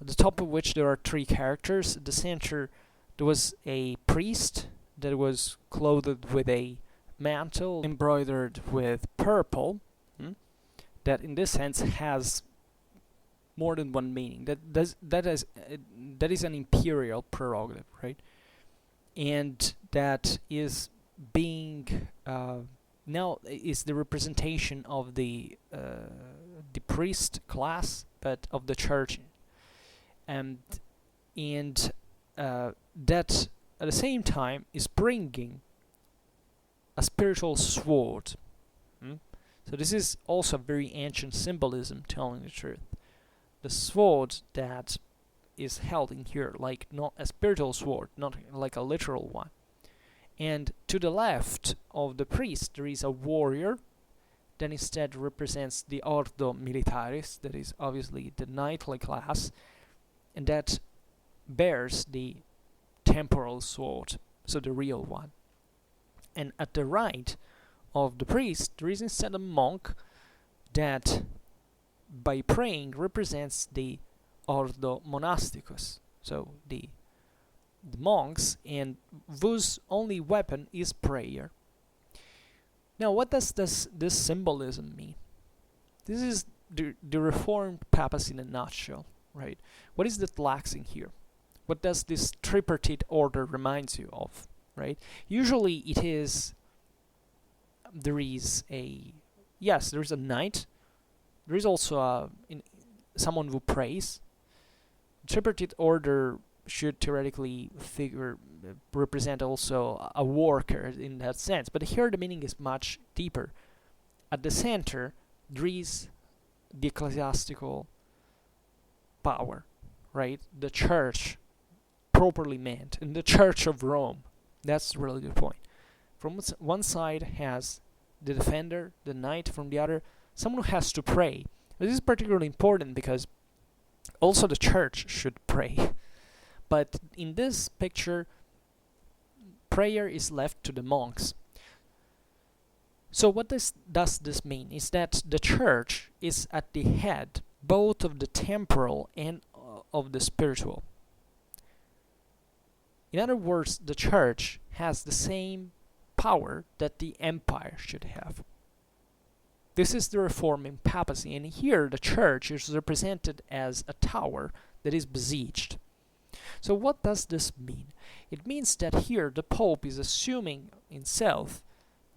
Speaker 1: at the top of which there are three characters. At the center, there was a priest that was clothed with a mantle embroidered with purple, that in this sense has more than one meaning. That is an imperial prerogative, right? And that is being now is the representation of the priest class, but of the church, and that at the same time is bringing a spiritual sword. So this is also very ancient symbolism, telling the truth. The sword that is held in here, like not a spiritual sword, not like a literal one. And to the left of the priest there is a warrior that instead represents the Ordo Militaris, that is obviously the knightly class, and that bears the temporal sword, so the real one. And at the right of the priest there is instead a monk that by praying represents the Ordo Monasticus, so the monks, and whose only weapon is prayer. Now, what does this symbolism mean? This is the Reformed Papacy in a nutshell, right? What is that lacking here? What does this tripartite order remind you of, right? Usually it is, there is a knight, there is also someone who prays. Tripartite order should theoretically represent also a worker in that sense, but here the meaning is much deeper. At the center there is the ecclesiastical power, right? The church, properly meant, and the Church of Rome. That's really the point. From one side has the defender, the knight; from the other, someone who has to pray. This is particularly important because also the church should pray. But in this picture, prayer is left to the monks. So what does this mean? Is that the church is at the head both of the temporal and of the spiritual. In other words, the church has the same power that the empire should have. This is the Reformed Papacy, and here the church is represented as a tower that is besieged. So what does this mean? It means that here the Pope is assuming himself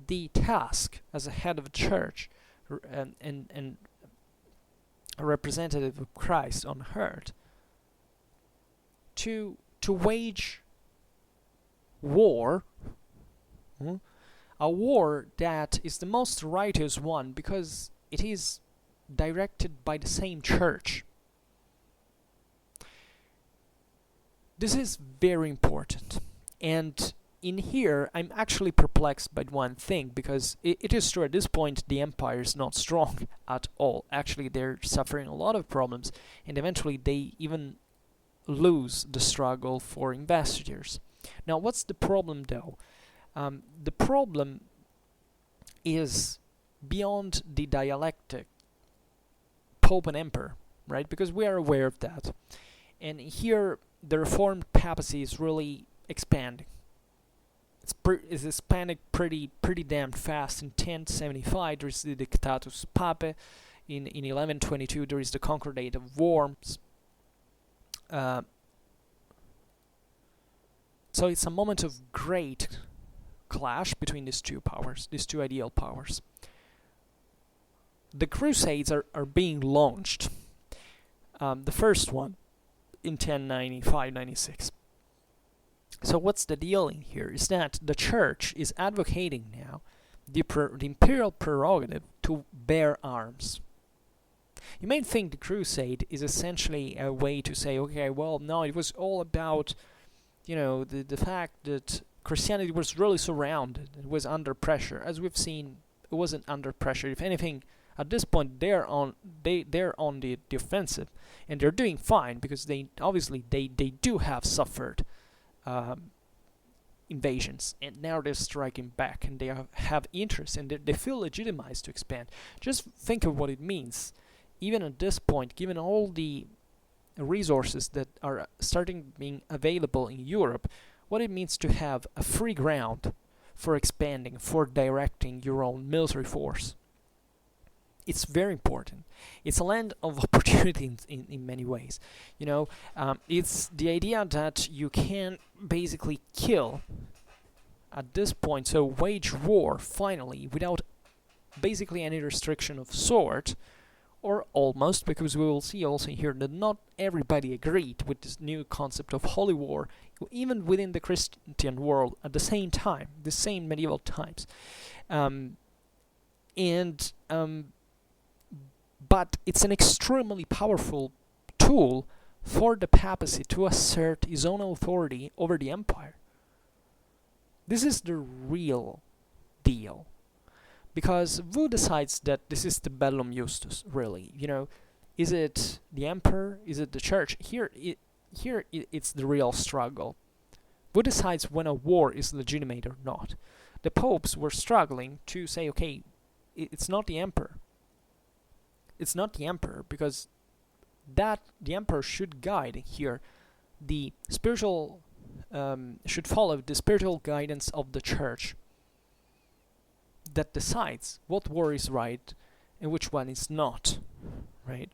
Speaker 1: the task as a head of a church and a representative of Christ on earth to wage war, a war that is the most righteous one because it is directed by the same church. This is very important, and in here I'm actually perplexed by one thing, because it is true at this point the empire is not strong at all. Actually, they're suffering a lot of problems, and eventually they even lose the struggle for investitures. Now, what's the problem though? The problem is beyond the dialectic Pope and Emperor, right? Because we are aware of that. And here the Reformed Papacy is really expanding. It's expanding pretty damn fast. In 1075 there is the Dictatus Papae. In 1122 there is the Concordat of Worms. So it's a moment of great clash between these two powers, these two ideal powers. The Crusades are being launched. The first one in 1095-96. So what's the deal in here is that the church is advocating now the imperial prerogative to bear arms. You may think the crusade is essentially a way to say, okay, well, no, it was all about, the fact that Christianity was really surrounded, it was under pressure, as we've seen wasn't under pressure. If anything, at this point they're on the offensive, and they're doing fine because they do have suffered invasions, and now they're striking back, and they have interest, and they feel legitimized to expand. Just think of what it means, even at this point, given all the resources that are starting being available in Europe, what it means to have a free ground for expanding, for directing your own military force. It's very important. It's a land of opportunity in many ways. It's the idea that you can basically kill at this point, so wage war finally without basically any restriction of sort, or almost, because we will see also here that not everybody agreed with this new concept of holy war, even within the Christian world at the same time, the same medieval times. But it's an extremely powerful tool for the papacy to assert his own authority over the empire. This is the real deal. Because who decides that this is the bellum justus, really? Is it the emperor? Is it the church? Here it's the real struggle. Who decides when a war is legitimate or not? The popes were struggling to say, okay, it's not the emperor. It's not the emperor, because the emperor should guide here. The spiritual should follow the spiritual guidance of the church that decides what war is right and which one is not, right?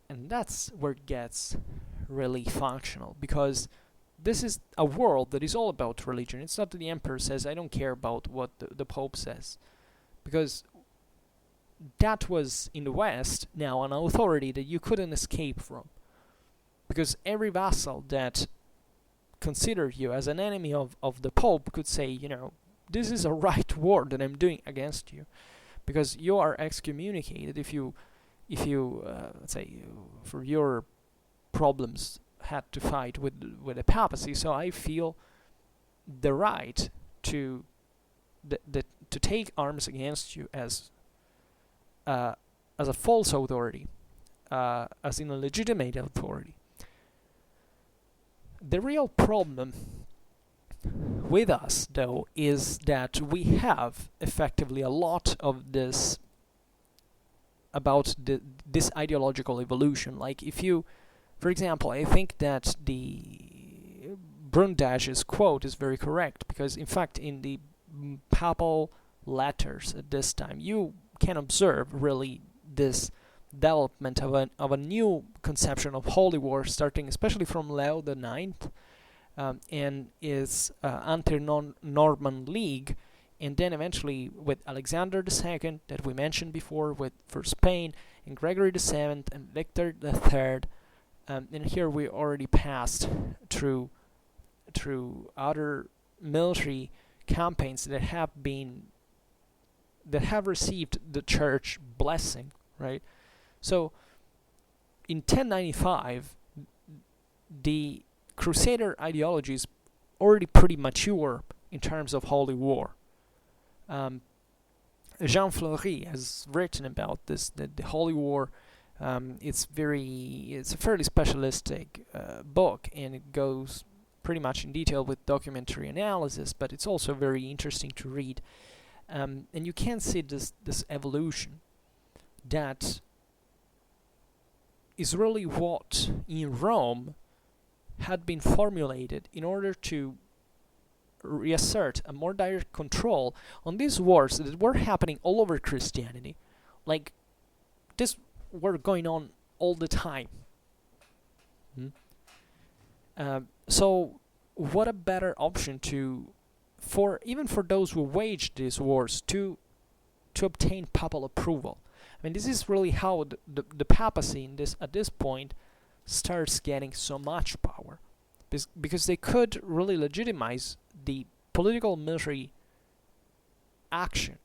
Speaker 1: And that's where it gets really functional, because this is a world that is all about religion. It's not that the emperor says, I don't care about what the pope says, because that was, in the West, now an authority that you couldn't escape from, because every vassal that considered you as an enemy of the pope could say, this is a right war that I'm doing against you, because you are excommunicated if you let's say, for your problems had to fight with the papacy. So I feel the right to take arms against you as a false authority, as in a legitimate authority. The real problem with us, though, is that we have effectively a lot of this about this ideological evolution. Like, if you, for example, I think that the Brundtle's quote is very correct, because in fact in the papal letters at this time you can observe really this development of a new conception of holy war, starting especially from Leo the Ninth, and its anti-Norman League, and then eventually with Alexander II that we mentioned before, for Spain, and Gregory VII and Victor III, and here we already passed through other military campaigns that have received the church blessing, right? So in 1095, the Crusader ideology is already pretty mature in terms of holy war. Jean Fleury has written about this, the holy war. It's a fairly specialistic book, and it goes pretty much in detail with documentary analysis, but it's also very interesting to read. And you can see this evolution that is really what in Rome had been formulated in order to reassert a more direct control on these wars that were happening all over Christianity. Like, this were going on all the time. So what a better option even for those who waged these wars to obtain papal approval. I mean, this is really how the papacy at this point starts getting so much power, because they could really legitimize the political military action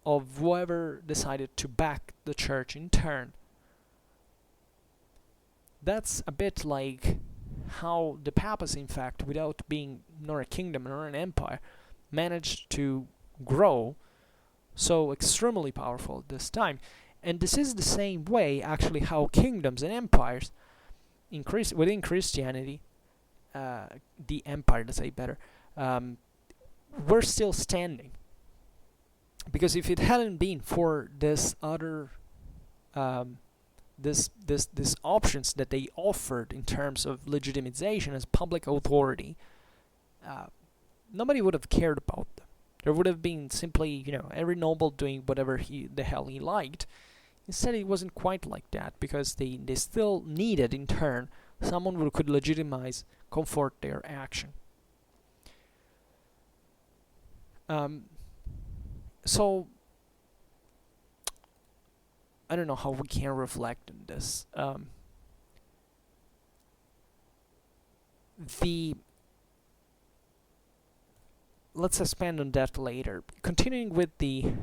Speaker 1: of whoever decided to back the church in turn. That's a bit like how the papacy, in fact, without being nor a kingdom nor an empire, managed to grow so extremely powerful at this time. And this is the same way, actually, how kingdoms and empires within Christianity, the empire, let's say better, were still standing. Because if it hadn't been for this other this options that they offered in terms of legitimization as public authority, nobody would have cared about them. There would have been simply, every noble doing whatever the hell he liked. Instead, it wasn't quite like that, because they still needed, in turn, someone who could legitimize, comfort their action. So, I don't know how we can reflect on this. Let's expand on that later. Continuing with the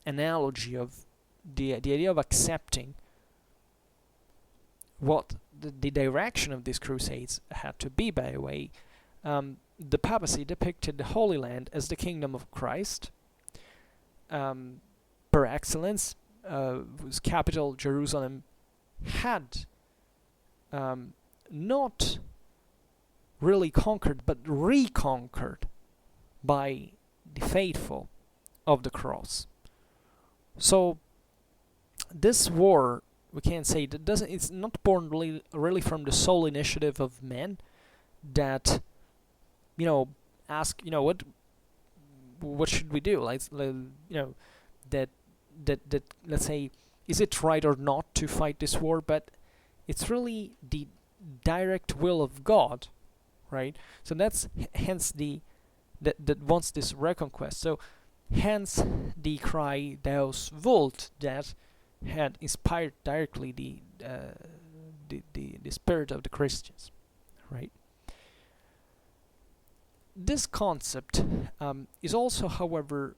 Speaker 1: analogy of the idea of accepting what the direction of these crusades had to be, by the way, the papacy depicted the Holy Land as the kingdom of Christ, per excellence, whose capital, Jerusalem, had not really conquered, but reconquered by the faithful of the cross. So this war, we can say, it's not born really from the sole initiative of men that ask, what should we do? That let's say, is it right or not to fight this war? But it's really the direct will of God, right? So that's hence that wants this reconquest. So hence the cry Deus vult, that had inspired directly the spirit of the Christians, right? This concept is also, however,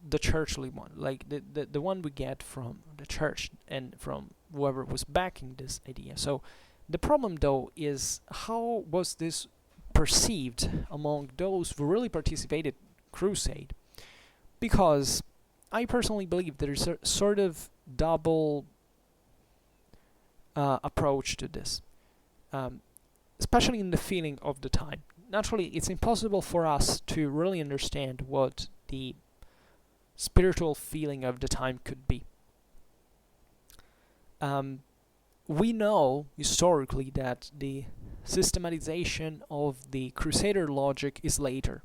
Speaker 1: the churchly one, like the one we get from the church and from whoever was backing this idea. So the problem, though, is how was this perceived among those who really participated crusade? Because I personally believe there's a sort of double approach to this, especially in the feeling of the time. Naturally, it's impossible for us to really understand what the spiritual feeling of the time could be. We know historically that the systematization of the Crusader logic is later.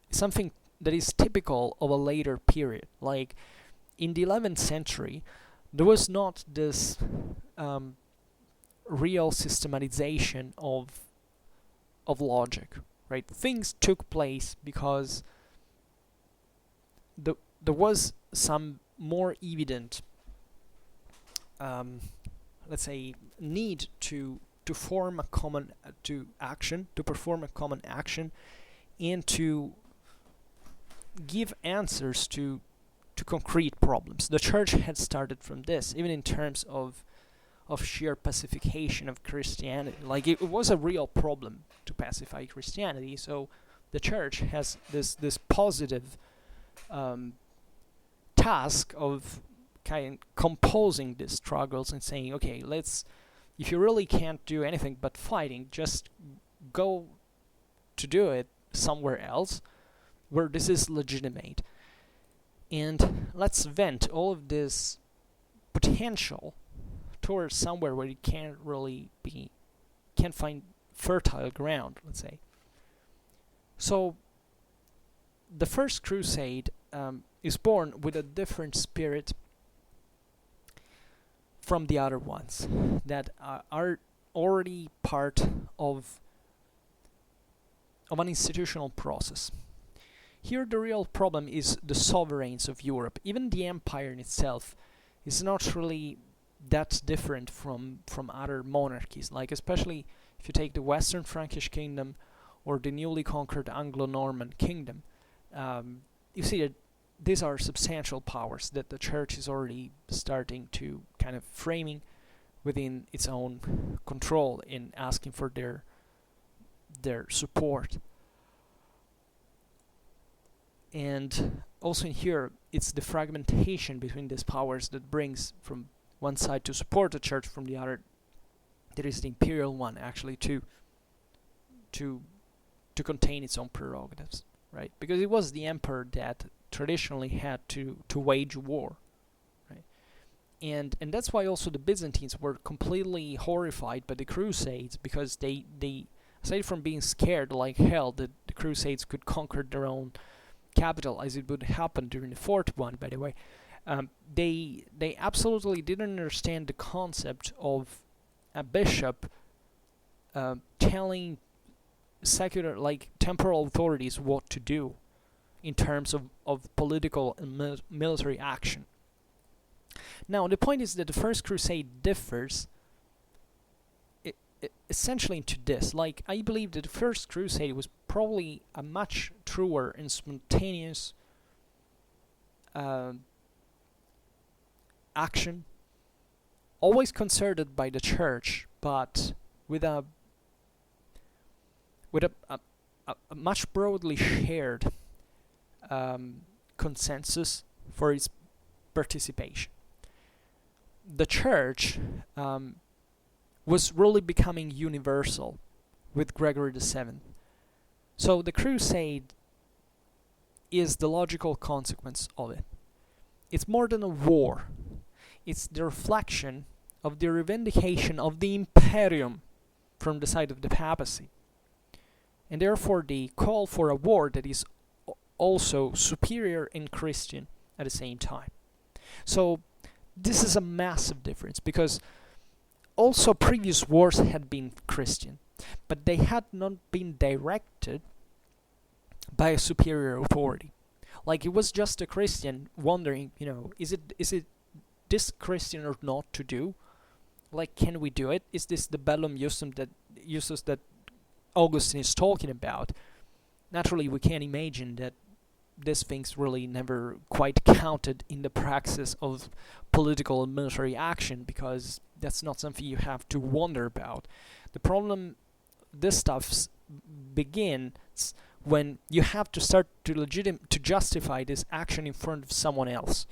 Speaker 1: It's something that is typical of a later period. Like in the 11th century, there was not this real systematization of logic, right? Things took place because there was some more evident, let's say, need to form a common to perform a common action, and to give answers to concrete problems. The church had started from this, even in terms of sheer pacification of Christianity. Like it was a real problem to pacify Christianity. So the church has this positive task of composing these struggles and saying, okay, if you really can't do anything but fighting, just go to do it somewhere else where this is legitimate. And let's vent all of this potential towards somewhere where it can't find fertile ground, let's say. So the first crusade is born with a different spirit from the other ones that are already part of an institutional process. Here the real problem is the sovereigns of Europe. Even the empire in itself is not really that different from other monarchies, like especially if you take the Western Frankish kingdom or the newly conquered Anglo-Norman kingdom. You see that these are substantial powers that the church is already starting to kind of framing within its own control in asking for their support. And also in here, it's the fragmentation between these powers that brings from one side to support the church, from the other there is the imperial one actually to contain its own prerogatives, right? Because it was the emperor that traditionally had to wage war, right? And that's why also the Byzantines were completely horrified by the Crusades, because they aside from being scared like hell that the Crusades could conquer their own capital, as it would happen during the fourth one, by the way, they absolutely didn't understand the concept of a bishop telling secular, like temporal authorities what to do in terms of political and military action. Now, the point is that the First Crusade differs essentially into this. Like, I believe that the First Crusade was probably a much truer and spontaneous action, always concerted by the church, but with a much broadly shared consensus for its participation. The church was really becoming universal with Gregory VII. So the crusade is the logical consequence of it. It's more than a war. It's the reflection of the revindication of the imperium from the side of the papacy. And therefore the call for a war that is also superior and Christian at the same time. So this is a massive difference, because also previous wars had been Christian, but they had not been directed by a superior authority. Like, it was just a Christian wondering, is it this Christian or not to do? Like, can we do it? Is this the bellum justus that Augustine is talking about? Naturally, we can't imagine that these things really never quite counted in the praxis of political and military action, because that's not something you have to wonder about. The problem, this stuff begins when you have to start to justify this action in front of someone else.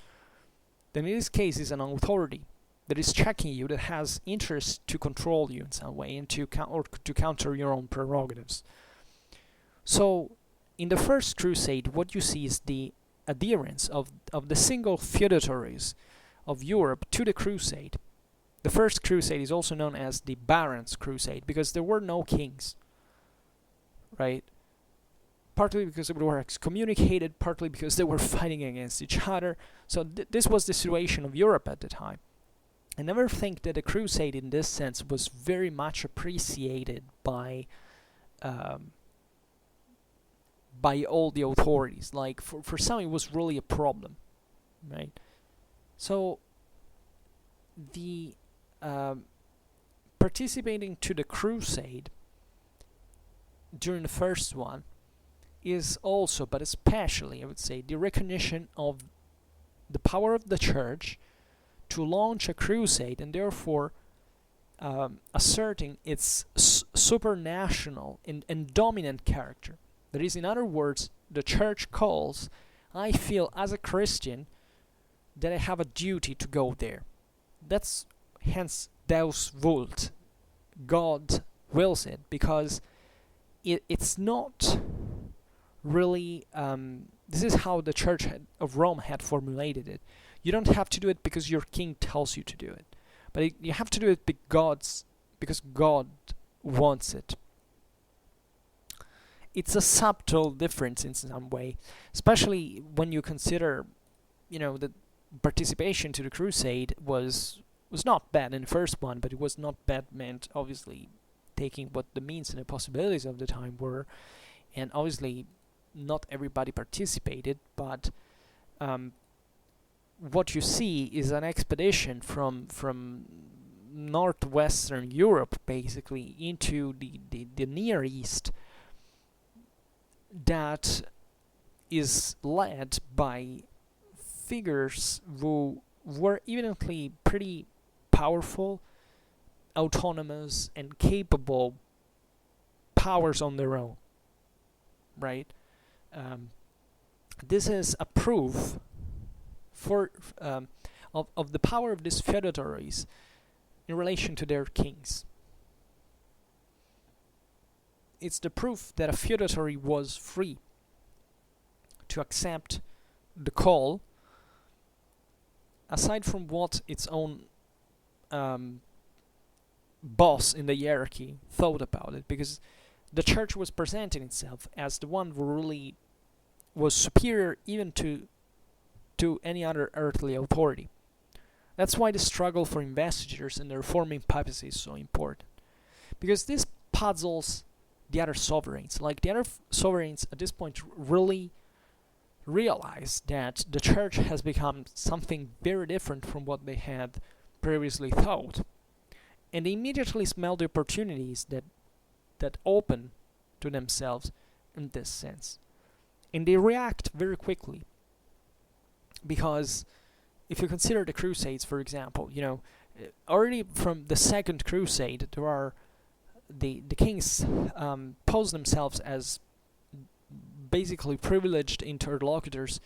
Speaker 1: Then in this case is an authority that is checking you, that has interest to control you in some way and to counter your own prerogatives. So in the First Crusade, what you see is the adherence of the single feudatories of Europe to the Crusade. The First Crusade is also known as the Barons' Crusade, because there were no kings, right? Partly because they were excommunicated, partly because they were fighting against each other. So this was the situation of Europe at the time. I never think that the Crusade in this sense was very much appreciated by all the authorities. Like, for some it was really a problem, right? So the participating to the Crusade during the first one is also, but especially, I would say, the recognition of the power of the church to launch a crusade, and therefore asserting its supranational and dominant character. That is, in other words, the church calls, I feel as a Christian that I have a duty to go there. That's hence Deus vult, God wills it, because it's not really, this is how the Church of Rome had formulated it. You don't have to do it because your king tells you to do it, but you have to do it because God wants it. It's a subtle difference in some way, especially when you consider, that participation to the crusade was not bad in the first one, but it was not bad meant, obviously, taking what the means and the possibilities of the time were, and obviously not everybody participated, but what you see is an expedition from northwestern Europe, basically, into the Near East, that is led by figures who were evidently pretty powerful, autonomous, and capable powers on their own, right? This is a proof for of the power of these feudatories in relation to their kings. It's the proof that a feudatory was free to accept the call, aside from what its own boss in the hierarchy thought about it, because the church was presenting itself as the one who really was superior even to any other earthly authority. That's why the struggle for investitures in the Reformed Papacy is so important, because this puzzles the other sovereigns. Like, the other sovereigns at this point really realize that the church has become something very different from what they had previously thought, and they immediately smell the opportunities that open to themselves in this sense, and they react very quickly. Because if you consider the Crusades, for example, already from the Second Crusade, there are the kings pose themselves as basically privileged interlocutors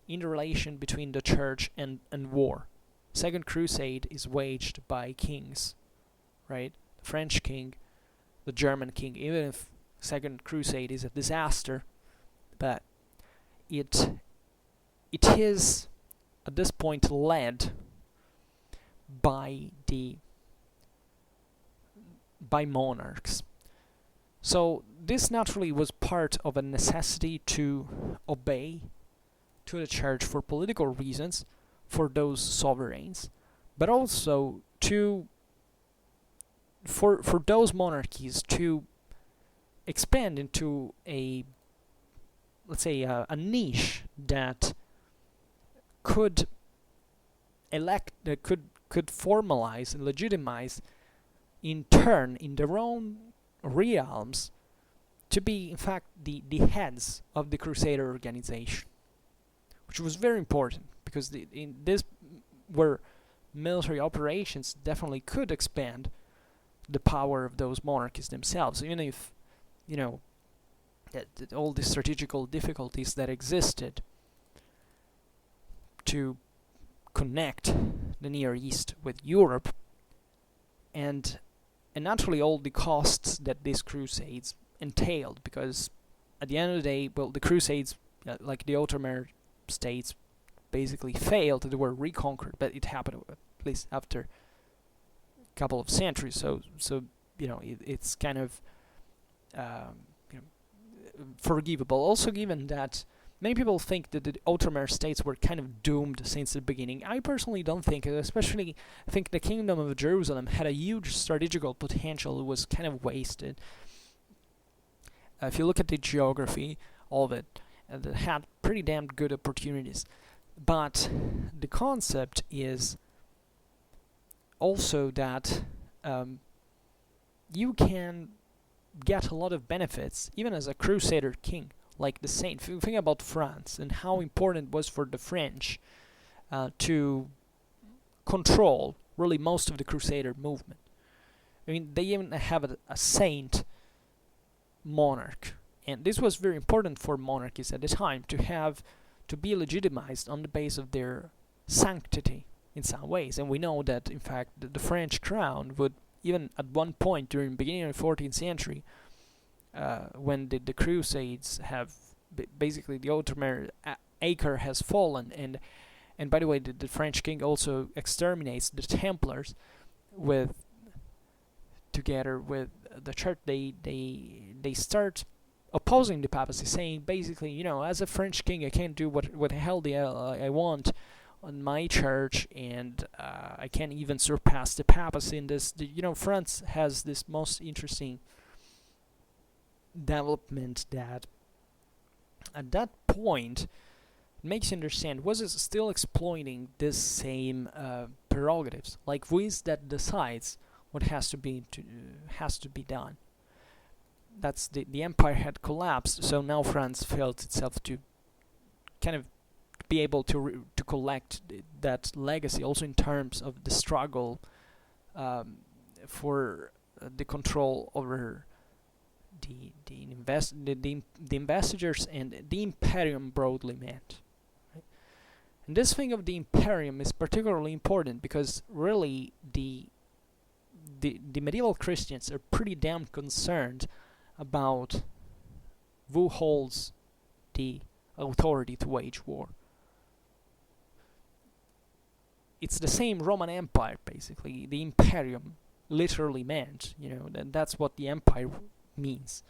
Speaker 1: in the relation between the church and war. Second Crusade is waged by kings, right? The French king, the German king. Even if Second Crusade is a disaster, but it is at this point led by monarchs. So this naturally was part of a necessity to obey to the church for political reasons for those sovereigns, but also for those monarchies to expand into a, let's say, a niche that could formalize and legitimize in turn in their own realms to be in fact the heads of the Crusader organization, which was very important, because in this where military operations definitely could expand the power of those monarchies themselves, even if that all the strategical difficulties that existed to connect the Near East with Europe, and naturally all the costs that these crusades entailed, because at the end of the day, well, the crusades, like the Ottoman states, basically failed. They were reconquered, but it happened at least after a couple of centuries. So it's kind of forgivable. Also, given that many people think that the Ottoman states were kind of doomed since the beginning. I personally don't think it, especially I think the Kingdom of Jerusalem had a huge strategical potential. It was kind of wasted. If you look at the geography of it, it had pretty damn good opportunities. But the concept is also that you can get a lot of benefits even as a Crusader king, like the Saint. If you think about France and how important it was for the French to control really most of the Crusader movement. I mean, they even have a saint monarch, and this was very important for monarchies at the time to be legitimized on the base of their sanctity in some ways. And we know that in fact the French crown would, even at one point during the beginning of the 14th century, when the Crusades have basically the Ottoman acre has fallen, and by the way, the French king also exterminates the Templars together with the church. They start opposing the papacy, saying basically, as a French king, I can't do what the hell I want on my church, and I can't even surpass the papacy in this. France has this most interesting development that at that point makes you understand, was it still exploiting this same prerogatives? Like, who is that decides what has to be done? That's the empire had collapsed, so now France felt itself to kind of be able to collect that legacy, also in terms of the struggle for the control over the investitures and the imperium broadly meant. Right? And this thing of the imperium is particularly important because really the medieval Christians are pretty damn concerned about who holds the authority to wage war. It's the same Roman Empire, basically. The imperium literally meant, that's what the empire means.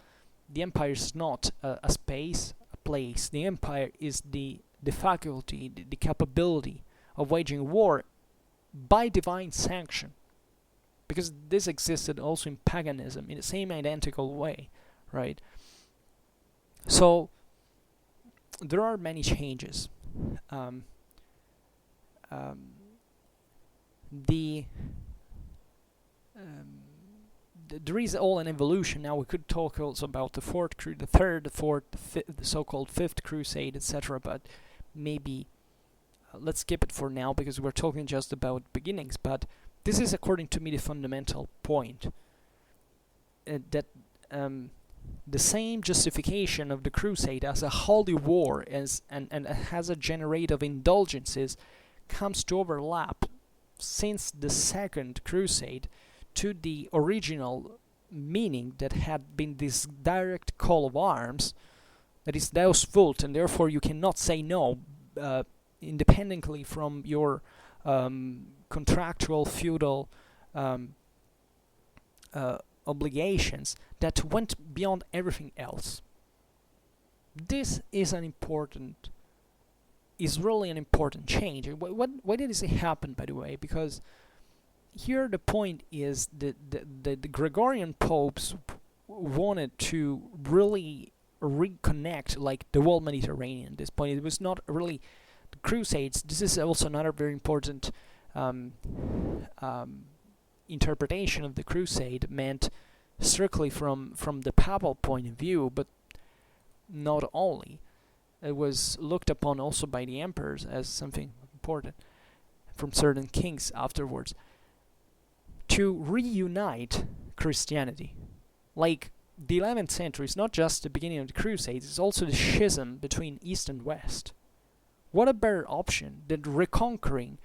Speaker 1: The empire is not a space, a place. The empire is the faculty, the capability of waging war by divine sanction. Because this existed also in paganism in the same identical way, right? So there are many changes. There is all an evolution. Now we could talk also about the third, the fourth, the so-called fifth crusade, etc. But maybe let's skip it for now because we're talking just about beginnings. But this is, according to me, the fundamental point that the same justification of the crusade as a holy war and as a generator of indulgences comes to overlap since the second crusade to the original meaning that had been this direct call of arms, that is Deus vult, and therefore you cannot say no independently from your contractual feudal obligations that went beyond everything else. This is really an important change. Why did this happen, by the way? Because here the point is that the Gregorian popes wanted to really reconnect like the whole Mediterranean at this point. It was not really the Crusades. This is also another very important interpretation of the Crusade, meant strictly from the papal point of view, but not only. It was looked upon also by the emperors as something important from certain kings afterwards, to reunite Christianity. Like, the 11th century is not just the beginning of the Crusades, it's also the schism between East and West. What a better option than reconquering.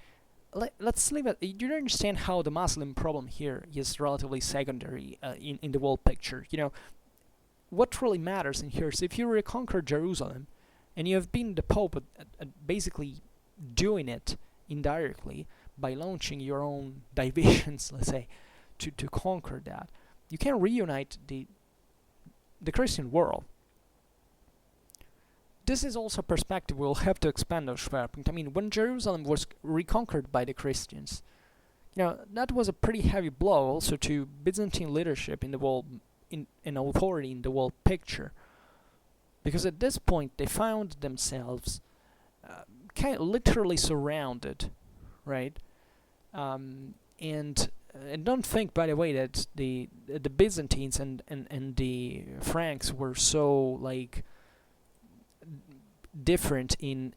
Speaker 1: Let's leave it. You don't understand how the Muslim problem here is relatively secondary in the whole picture. What really matters in here is if you reconquer Jerusalem, and you have been the Pope at basically doing it indirectly by launching your own divisions, let's say, to conquer that, you can reunite the Christian world. This is also a perspective we'll have to expand on Schwerpunkt. I mean, when Jerusalem was reconquered by the Christians, that was a pretty heavy blow also to Byzantine leadership in the world, in authority in the world picture. Because at this point they found themselves kind of literally surrounded, right? And don't think, by the way, that the Byzantines and the Franks were so like different in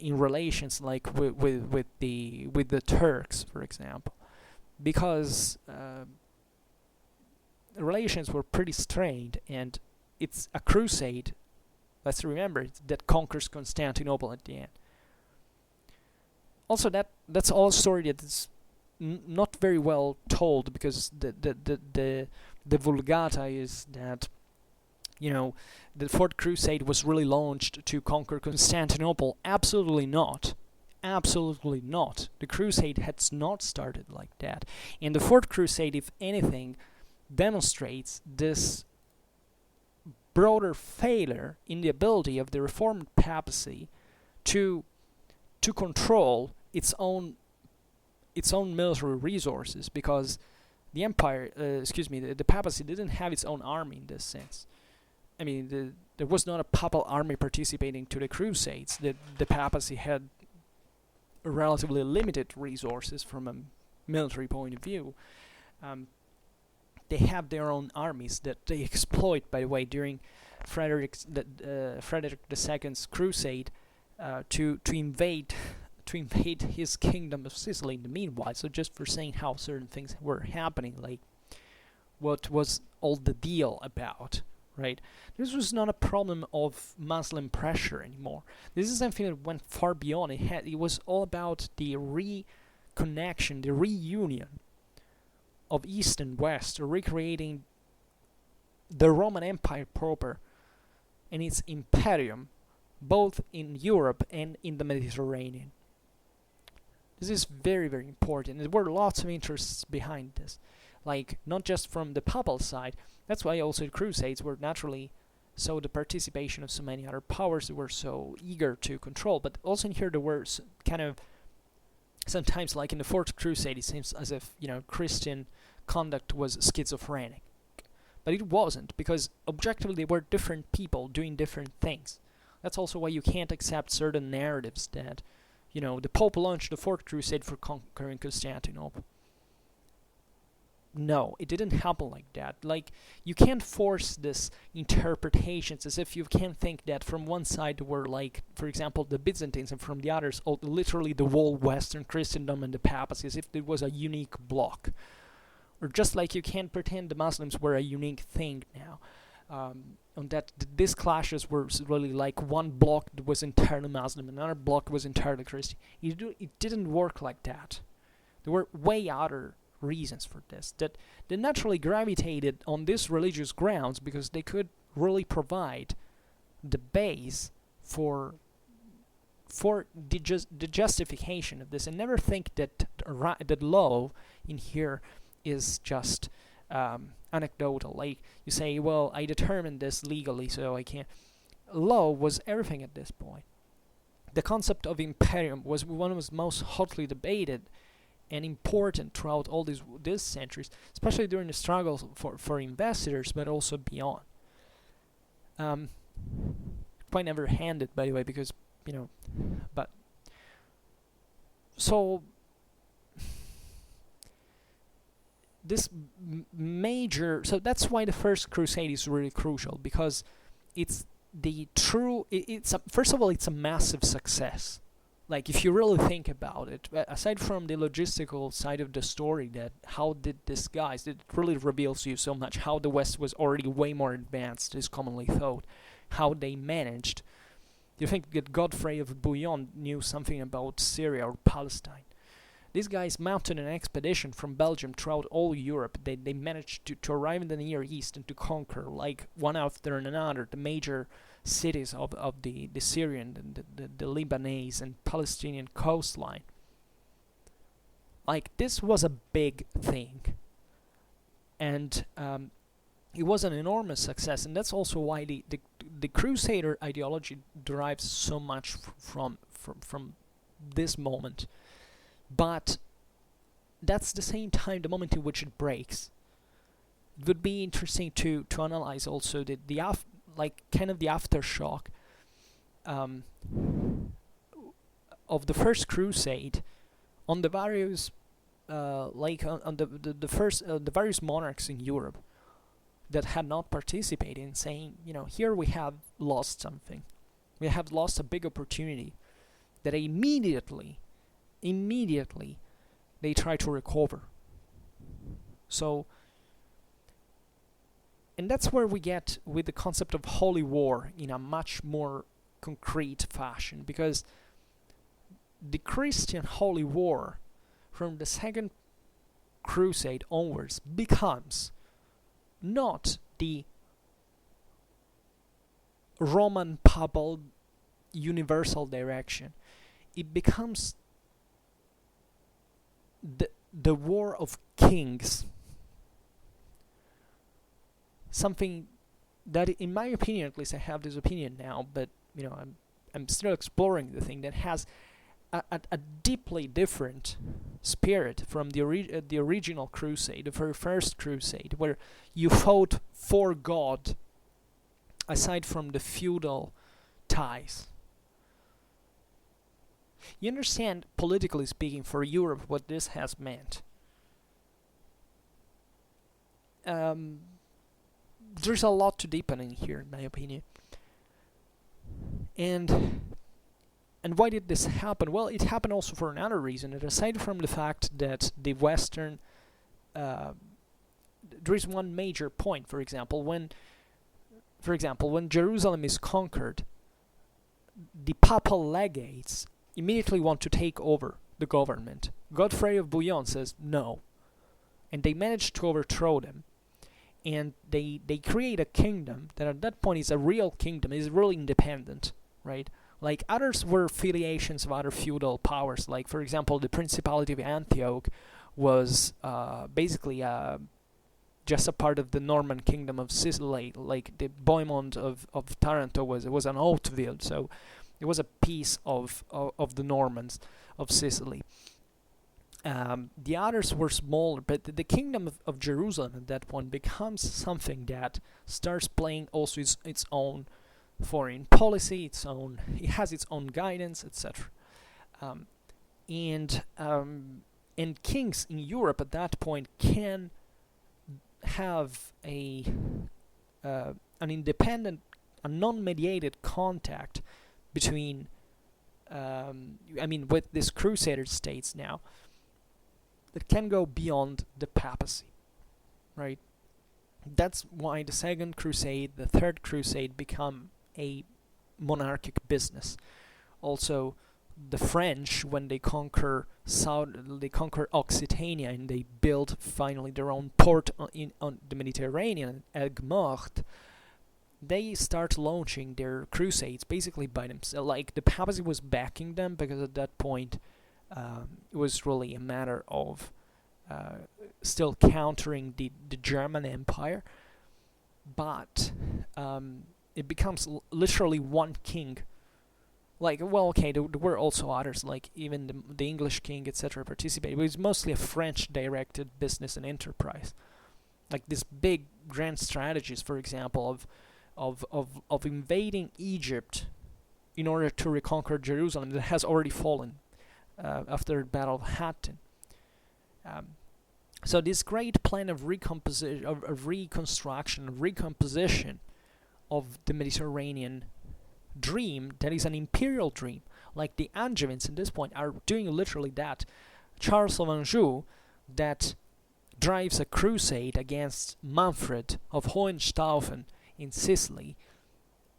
Speaker 1: relations, like with the Turks, for example, because relations were pretty strained, and it's a crusade. Let's remember that conquers Constantinople at the end. Also, that's all a story that is not very well told, because the Vulgata is that the Fourth Crusade was really launched to conquer Constantinople. Absolutely not. Absolutely not. The Crusade has not started like that. And the Fourth Crusade, if anything, demonstrates this broader failure in the ability of the Reformed Papacy to control its own military resources, because the empire, the papacy didn't have its own army in this sense. I mean, there was not a papal army participating to the Crusades. The papacy had relatively limited resources from a military point of view. They have their own armies that they exploit, by the way, during Frederick II's crusade to invade his kingdom of Sicily in the meanwhile. So just for saying how certain things were happening, like what was all the deal about, right? This was not a problem of Muslim pressure anymore. This is something that went far beyond. It was all about the reconnection, the reunion of East and West, recreating the Roman Empire proper and its imperium, both in Europe and in the Mediterranean. This is very, very important. There were lots of interests behind this, like not just from the papal side. That's why also the Crusades were naturally so the participation of so many other powers that were so eager to control. But also in here there were kind of sometimes, like in the Fourth Crusade, it seems as if Christian conduct was schizophrenic, but it wasn't, because objectively they were different people doing different things. That's also why you can't accept certain narratives that the Pope launched the Fourth Crusade for conquering Constantinople. No, it didn't happen like that. Like, you can't force this interpretations as if you can think that from one side were, like, for example, the Byzantines, and from the others, literally the whole Western Christendom and the Papacy, as if it was a unique bloc. Or just like you can't pretend the Muslims were a unique thing now. On that, these clashes were really like one bloc was entirely Muslim, another bloc was entirely Christian. It didn't work like that. There were way other reasons for this, that they naturally gravitated on these religious grounds because they could really provide the base for the justification of this, and never think that that law in here is just anecdotal. Like you say, well, I determined this legally, so I can't. Law was everything at this point. The concept of imperium was one of the most hotly debated and important throughout all these centuries, especially during the struggles for investitures, but also beyond. Quite never-handed, by the way, because but so this major. So that's why the First Crusade is really crucial, because it's the true. First of all, it's a massive success. Like, if you really think about it, aside from the logistical side of the story, that how did this guys, it really reveals to you so much how the West was already way more advanced, is commonly thought, how they managed. You think that Godfrey of Bouillon knew something about Syria or Palestine? These guys mounted an expedition from Belgium throughout all Europe. They managed to arrive in the Near East and to conquer, like, one after another, the major cities of the Syrian and the Lebanese and Palestinian coastline. Like, this was a big thing, and it was an enormous success, and that's also why the Crusader ideology derives so much from this moment. But that's the same time the moment in which it breaks. It would be interesting to analyze also the kind of the aftershock of the First Crusade on the various on the various monarchs in Europe that had not participated in saying, here we have lost something. We have lost a big opportunity that immediately they try to recover. So, and that's where we get with the concept of holy war in a much more concrete fashion, because the Christian holy war from the Second Crusade onwards becomes not the Roman papal universal direction. It becomes the war of kings. Something that, in my opinion, at least I have this opinion now, but I'm still exploring the thing, that has a deeply different spirit from the original crusade, the very first crusade, where you fought for God aside from the feudal ties. You understand, politically speaking, for Europe, what this has meant. There's a lot to deepen in here, in my opinion. And why did this happen? Well, it happened also for another reason. That aside from the fact that the Western... there is one major point, for example, when for example, when Jerusalem is conquered, the papal legates immediately want to take over the government. Godfrey of Bouillon says no, and they manage to overthrow them, and they create a kingdom that at that point is a real kingdom, is really independent, right? Like others were filiations of other feudal powers, like for example the Principality of Antioch was basically just a part of the Norman kingdom of Sicily, like the Bohemond of Taranto was an Hauteville, so it was a piece of the Normans of Sicily. The others were smaller, but the kingdom of Jerusalem at that point becomes something that starts playing also its own foreign policy, it has its own guidance, etc. And kings in Europe at that point can have an independent, a non-mediated contact between, with these Crusader states now, that can go beyond the papacy, right? That's why the Second Crusade, the Third Crusade become a monarchic business. Also, the French, when they conquer Occitania and they build finally their own port on the Mediterranean, Aigues-Mortes, they start launching their crusades basically by themselves. Like the papacy was backing them, because at that point it was really a matter of still countering the German Empire, but it becomes literally one king. Like, well, okay, there were also others, like even the English king, etc., participated, but it was mostly a French-directed business and enterprise. Like these big grand strategies, for example, of invading Egypt in order to reconquer Jerusalem that has already fallen after the Battle of Hattin. So this great plan of recomposition, of reconstruction, of recomposition of the Mediterranean dream, that is an imperial dream, like the Angevins at this point are doing literally that. Charles of Anjou, that drives a crusade against Manfred of Hohenstaufen in Sicily,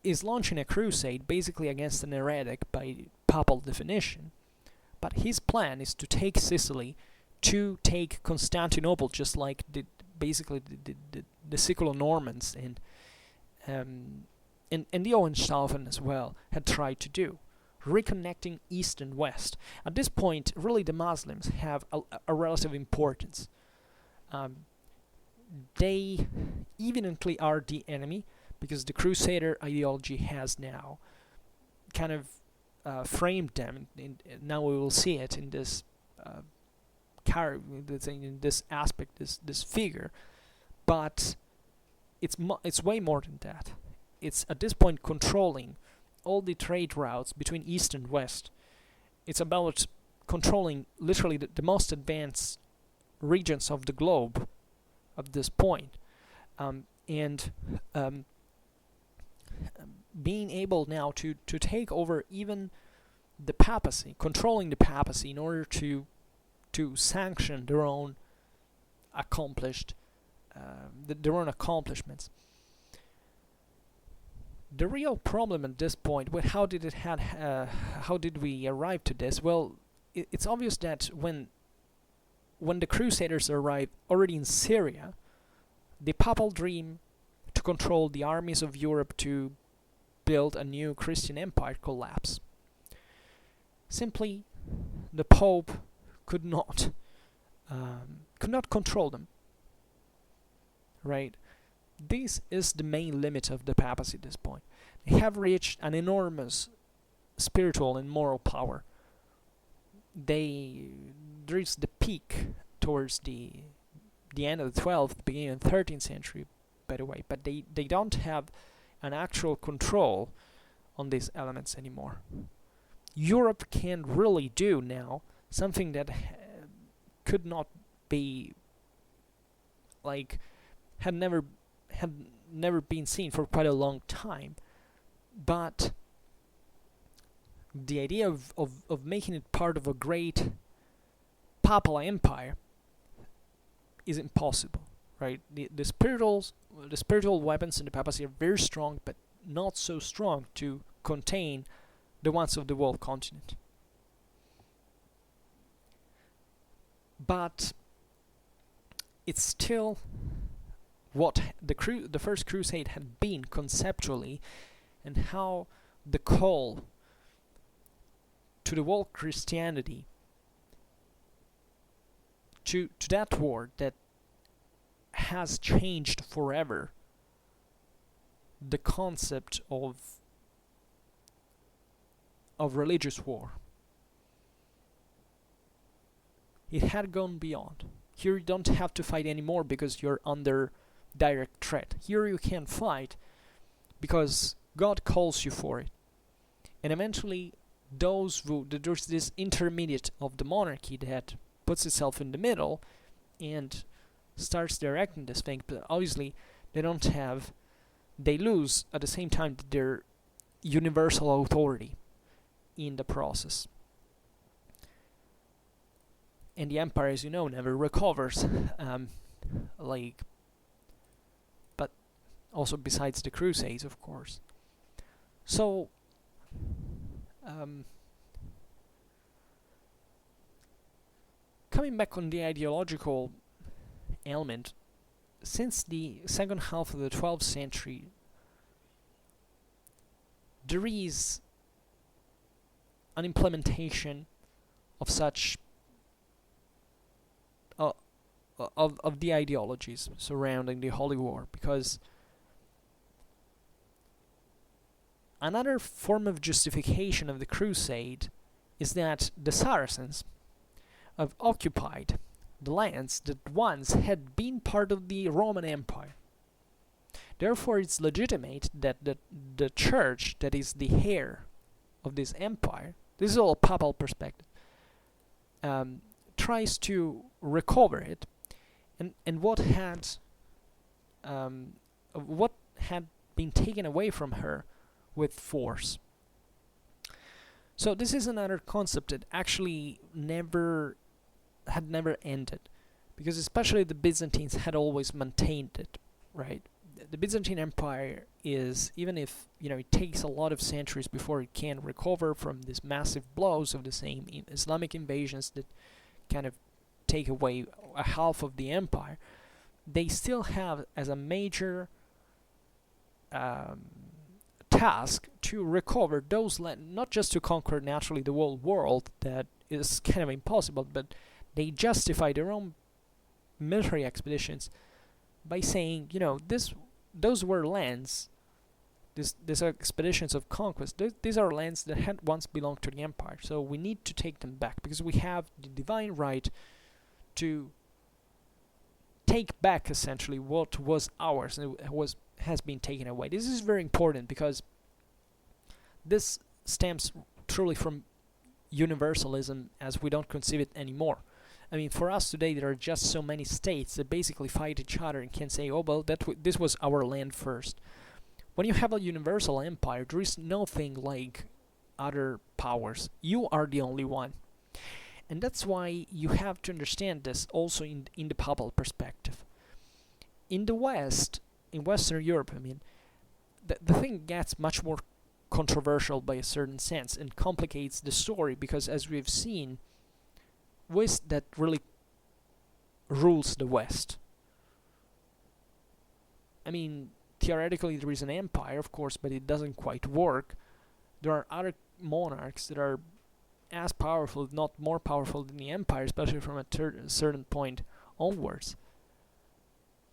Speaker 1: is launching a crusade basically against an heretic by papal definition, but his plan is to take Sicily, to take Constantinople, just like the Siculo-Normans and the Hohenstaufen as well had tried to do, reconnecting East and West. At this point, really the Muslims have a relative importance. They evidently are the enemy, because the Crusader ideology has now kind of framed them. Now we will see it in this in this aspect, this figure, but it's way more than that. It's at this point controlling all the trade routes between East and West. It's about controlling literally the most advanced regions of the globe at this point, and being able now to take over even the papacy, controlling the papacy in order to sanction their own their own accomplishments. The real problem at this point, how did we arrive to this? Well, it's obvious that when the Crusaders arrived already in Syria, the papal dream to control the armies of Europe to build a new Christian empire collapsed. Simply, the Pope could not control them. Right? This is the main limit of the papacy at this point. They have reached an enormous spiritual and moral power. They reached the peak towards the end of the 12th, beginning of the 13th century, by the way, but they don't have an actual control on these elements anymore. Europe can really do now something that could not be, like, had never been seen for quite a long time. But the idea of making it part of a great papal empire is impossible. right? The spiritual weapons in the papacy are very strong, but not so strong to contain the ones of the world continent. But it's still what the first crusade had been conceptually, and how the call to the world Christianity, to that war that has changed forever the concept of religious war. It had gone beyond. Here you don't have to fight anymore because you're under direct threat. Here you can fight because God calls you for it. And eventually there's this intermediate of the monarchy that puts itself in the middle and starts directing this thing, but obviously they lose at the same time their universal authority in the process. And the empire, as you know, never recovers. But also besides the Crusades, of course. So, coming back on the ideological element, since the second half of the 12th century, there is an implementation of such of the ideologies surrounding the Holy War, because another form of justification of the Crusade is that the Saracens have occupied the lands that once had been part of the Roman Empire. Therefore, it's legitimate that the church that is the heir of this empire, this is all a papal perspective, tries to recover it, and what had been taken away from her with force. So this is another concept that actually never ended, because especially the Byzantines had always maintained it, right? The Byzantine Empire is, even if it takes a lot of centuries before it can recover from these massive blows of the same Islamic invasions that kind of take away a half of the empire, they still have as a major task to recover those lands, not just to conquer naturally the whole world, that is kind of impossible, but they justify their own military expeditions by saying, those were lands, these are expeditions of conquest, these are lands that had once belonged to the empire, so we need to take them back, because we have the divine right to take back essentially what was ours and has been taken away. This is very important, because this stems truly from universalism as we don't conceive it anymore. I mean, for us today, there are just so many states that basically fight each other and can say, oh, well, this was our land first. When you have a universal empire, there is nothing like other powers. You are the only one. And that's why you have to understand this also in the papal perspective. In the West, in Western Europe, I mean, the thing gets much more controversial by a certain sense and complicates the story, because as we've seen, West that really rules the West. I mean, theoretically there is an empire, of course, but it doesn't quite work. There are other monarchs that are as powerful, if not more powerful than the empire, especially from a certain point onwards.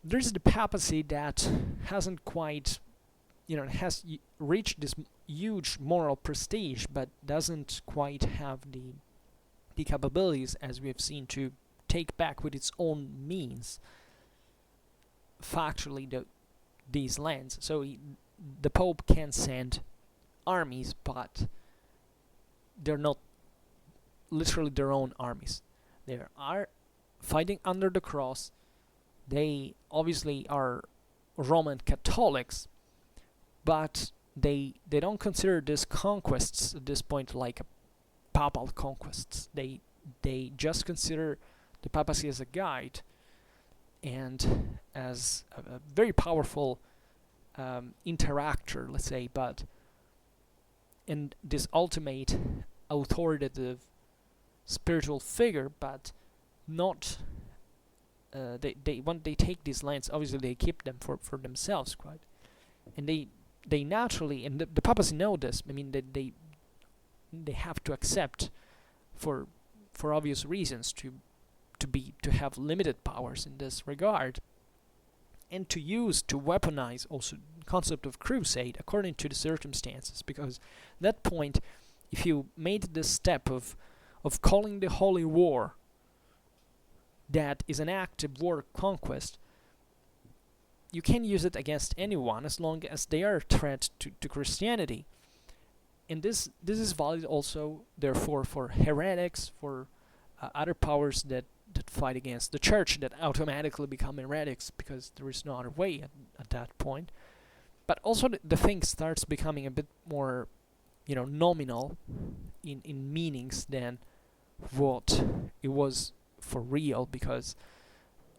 Speaker 1: There's the papacy that hasn't quite, has reached this huge moral prestige, but doesn't quite have the capabilities, as we have seen, to take back with its own means factually these lands. So the Pope can send armies, but they're not literally their own armies. They are fighting under the cross. They obviously are Roman Catholics, but they don't consider these conquests at this point like papal conquests. They just consider the papacy as a guide, and as a very powerful interactor, let's say, but in this ultimate authoritative spiritual figure, but not when they take these lands, obviously they keep them for themselves, quite, and they naturally, and the papacy know this. I mean, they have to accept for obvious reasons to have limited powers in this regard, and to weaponize also the concept of crusade according to the circumstances, because at that point, if you made this step of calling the holy war that is an active war of conquest, you can use it against anyone as long as they are a threat to Christianity. And this is valid also, therefore, for heretics, for other powers that fight against the church, that automatically become heretics because there is no other way at that point. But also the thing starts becoming a bit more, nominal in meanings than what it was for real, because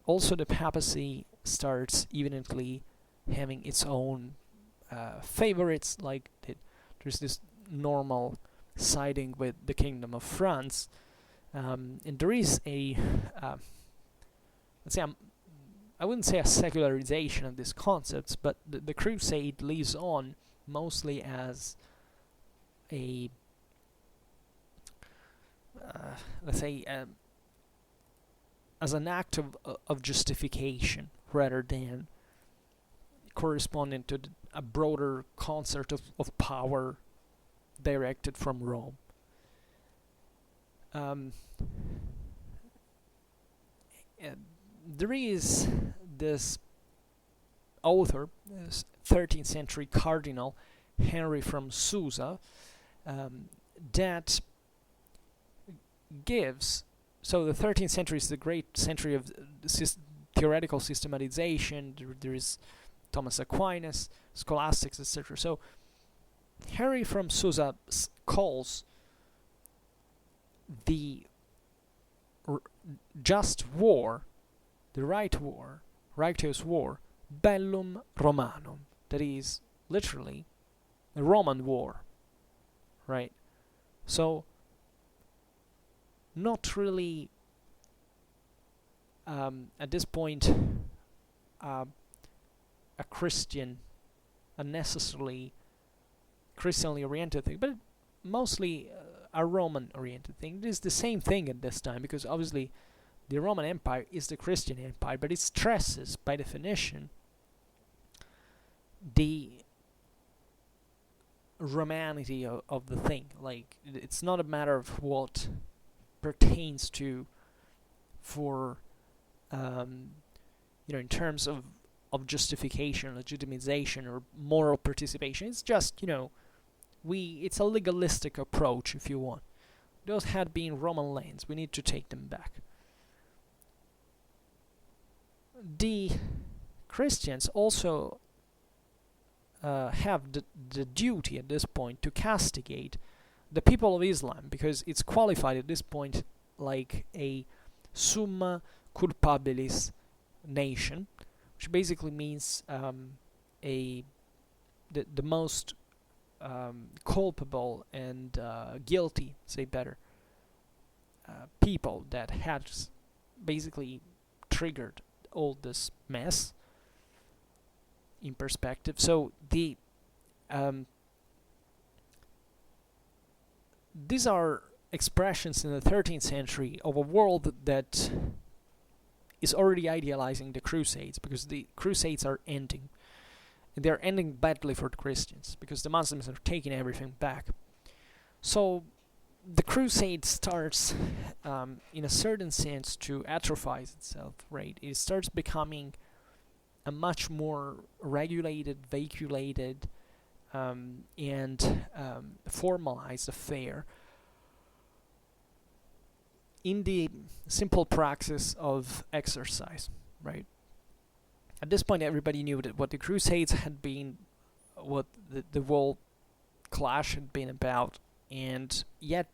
Speaker 1: also the papacy starts evidently having its own favorites, like there's this normal siding with the Kingdom of France, and there is a let's say, I wouldn't say a secularization of these concepts, but the crusade lives on mostly as a let's say as an act of justification, rather than corresponding to a broader concert of power directed from Rome. There is this author, this 13th century cardinal, Henry from Susa, that gives... So the 13th century is the great century of theoretical systematization. There is Thomas Aquinas, scholastics, etc. So Henry from Susa calls the just war, the right war, righteous war, bellum Romanum. That is literally a Roman war, right? So not really at this point a necessarily Christianly oriented thing, but mostly a Roman oriented thing. It is the same thing at this time, because obviously the Roman Empire is the Christian Empire, but it stresses by definition the Romanity of the thing. Like, it's not a matter of what pertains to for in terms of justification, legitimization, or moral participation. It's just it's a legalistic approach, if you want. Those had been Roman lands, we need to take them back. The Christians also have the duty at this point to castigate the people of Islam, because it's qualified at this point like a summa culpabilis nation, which basically means the most culpable and guilty, say better, people that had basically triggered all this mess in perspective. So these are expressions in the 13th century of a world that is already idealizing the Crusades, because the Crusades are ending. And they're ending badly for the Christians, because the Muslims are taking everything back. So the Crusade starts, in a certain sense, to atrophize itself, right? It starts becoming a much more regulated, vehiculated, and formalized affair in the simple praxis of exercise, right? At this point, everybody knew that what the Crusades had been, what the whole clash had been about, and yet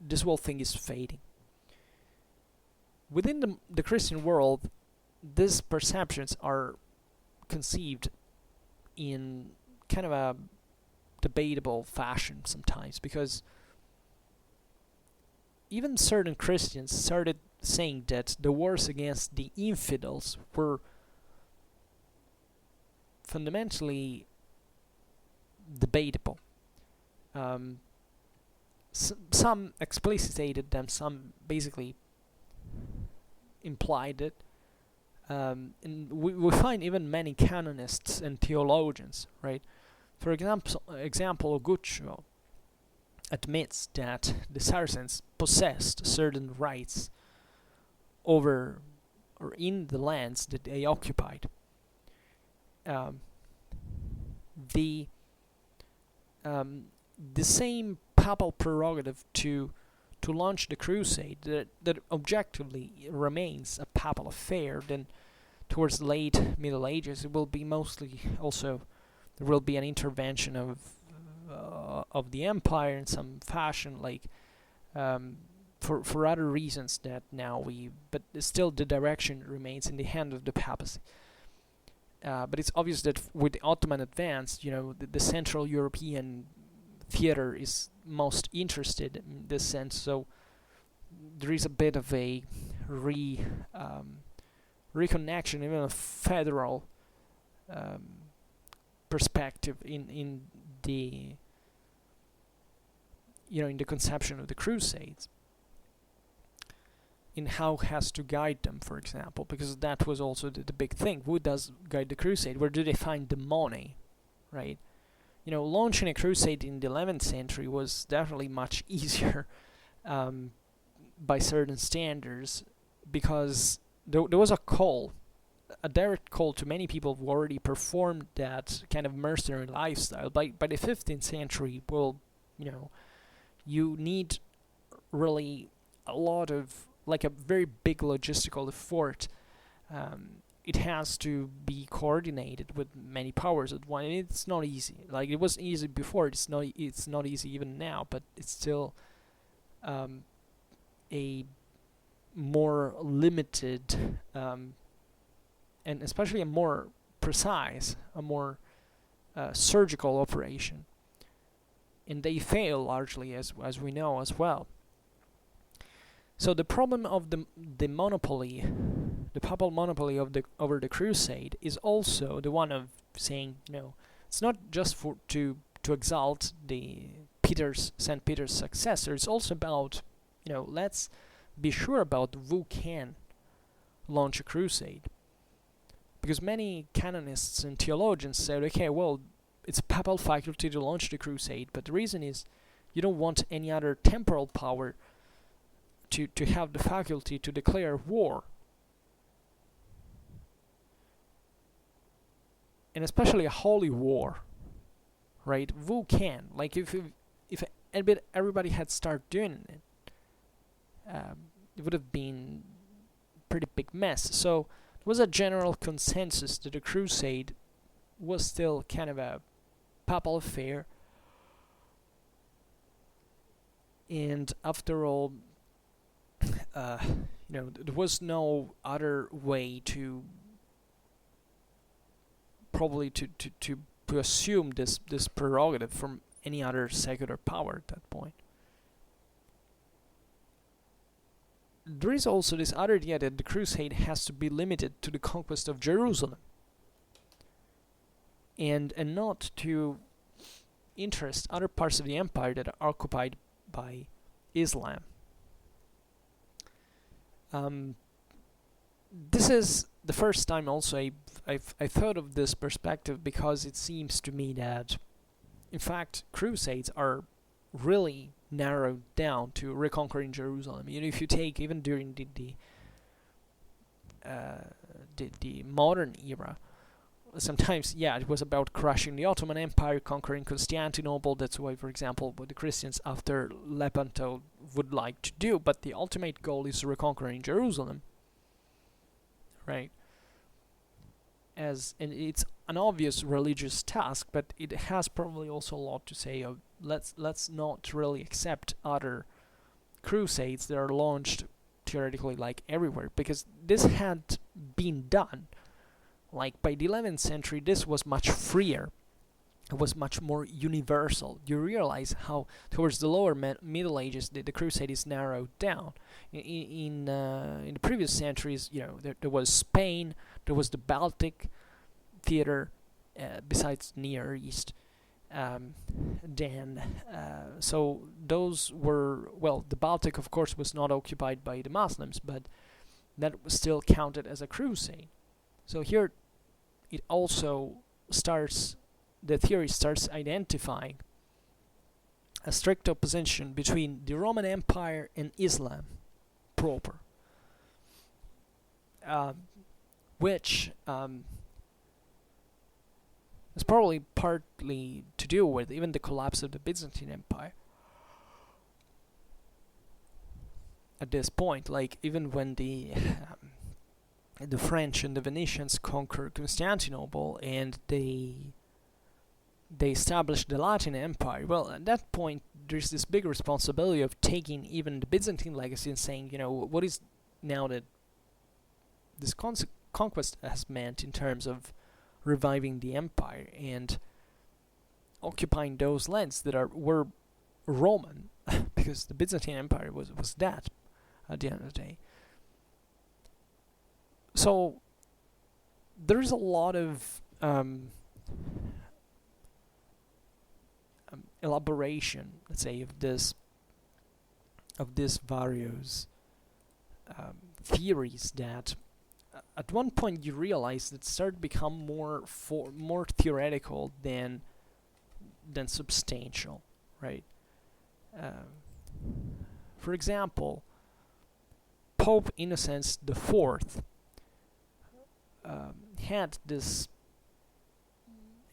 Speaker 1: this whole thing is fading. Within the Christian world, these perceptions are conceived in kind of a debatable fashion sometimes, because even certain Christians started saying that the wars against the infidels were fundamentally debatable. Some explicitated them, some basically implied it. And we find even many canonists and theologians, right? For example, Guccio admits that the Saracens possessed certain rights over or in the lands that they occupied. The same papal prerogative to launch the crusade that objectively remains a papal affair, then towards the late Middle Ages it will be mostly also, there will be an intervention of the empire in some fashion, like for other reasons that now but still the direction remains in the hand of the papacy. But it's obvious that with the Ottoman advance, the Central European theater is most interested in this sense, so there is a bit of a reconnection, even a federal perspective in the in the conception of the Crusades, in how has to guide them, for example, because that was also the big thing. Who does guide the crusade? Where do they find the money, right? Launching a crusade in the 11th century was definitely much easier by certain standards, because there was a direct call to many people who already performed that kind of mercenary lifestyle. By the 15th century, you need really a lot of, like, a very big logistical effort. It has to be coordinated with many powers at once. It's not easy. Like, it was easy before. It's not easy even now. But it's still a more limited and especially a more precise, a more surgical operation. And they fail largely, as we know as well. So the problem of the monopoly, the papal monopoly over the crusade, is also the one of saying, it's not just to exalt the St. Peter's successor. It's also about, let's be sure about who can launch a crusade, because many canonists and theologians said, okay, well, it's papal faculty to launch the crusade, but the reason is you don't want any other temporal power to have the faculty to declare war. And especially a holy war, right? Who can? Like, if everybody had started doing it, it would have been a pretty big mess. So there was a general consensus that the crusade was still kind of a papal affair. And after all, there was no other way to probably to assume this prerogative from any other secular power at that point. There is also this other idea that the crusade has to be limited to the conquest of Jerusalem, and not to interest other parts of the empire that are occupied by Islam. This is the first time also I've thought of this perspective, because it seems to me that, in fact, crusades are really narrowed down to reconquering Jerusalem. If you take even during the modern era, sometimes, it was about crushing the Ottoman Empire, conquering Constantinople. That's why, for example, what the Christians after Lepanto would like to do. But the ultimate goal is reconquering Jerusalem, right? And it's an obvious religious task, but it has probably also a lot to say of let's not really accept other crusades that are launched theoretically like everywhere, because this had been done. Like by the 11th century, this was much freer. It was much more universal. You realize how towards the lower Middle Ages the Crusade is narrowed down. In the previous centuries, there was Spain, there was the Baltic theater, besides Near East. So those were, well, the Baltic of course was not occupied by the Muslims, but that was still counted as a crusade. So here it also starts, the theory starts identifying a strict opposition between the Roman Empire and Islam proper, which is probably partly to do with even the collapse of the Byzantine Empire. At this point, like even when the French and the Venetians conquered Constantinople and they established the Latin Empire, well, at that point there's this big responsibility of taking even the Byzantine legacy and saying, what is now that this conquest has meant in terms of reviving the empire and occupying those lands that were Roman, because the Byzantine Empire was that at the end of the day. So there's a lot of elaboration, let's say, of this various theories that at one point you realize that start to become more theoretical than substantial, right? For example, Pope Innocent IV had this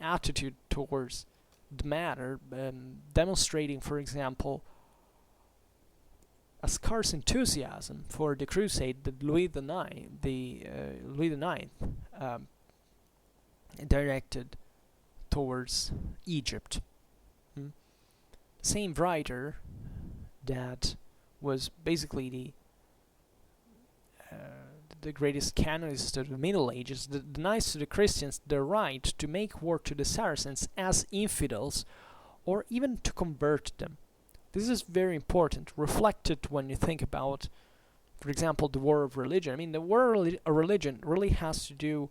Speaker 1: attitude towards the matter, demonstrating, for example, a scarce enthusiasm for the crusade that Louis IX directed towards Egypt. Same writer that was basically the greatest canonist of the Middle Ages, denies to the Christians the right to make war to the Saracens as infidels, or even to convert them. This is very important, reflected when you think about, for example, the war of religion. I mean, the war of religion really has to do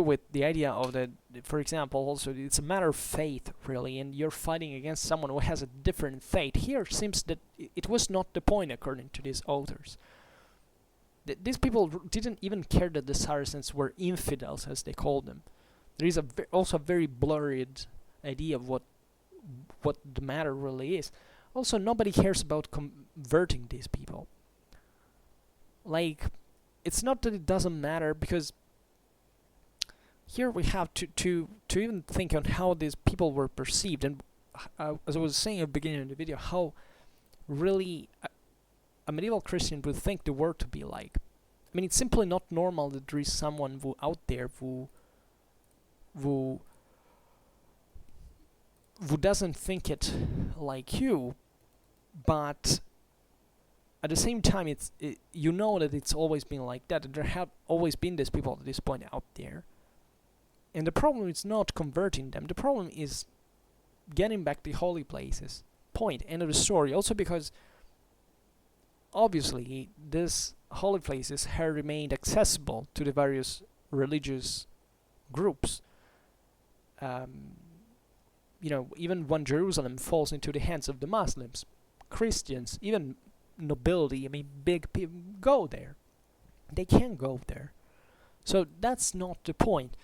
Speaker 1: with the idea of that, for example, also it's a matter of faith, really, and you're fighting against someone who has a different faith. Here it seems that it was not the point, according to these authors. These people didn't even care that the Saracens were infidels, as they called them. There is also a very blurred idea of what the matter really is. Also, nobody cares about converting these people. Like, it's not that it doesn't matter, because here we have to even think on how these people were perceived, and as I was saying at the beginning of the video, how really a medieval Christian would think the world to be like. I mean, it's simply not normal that there is someone out there who doesn't think it like you, but at the same time, you know that it's always been like that, and there have always been these people at this point out there. And the problem is not converting them. The problem is getting back the holy places. Point. End of the story. Also because, obviously, these holy places have remained accessible to the various religious groups. Even when Jerusalem falls into the hands of the Muslims, Christians, even nobility, I mean, big people go there. They can go there. So that's not the point.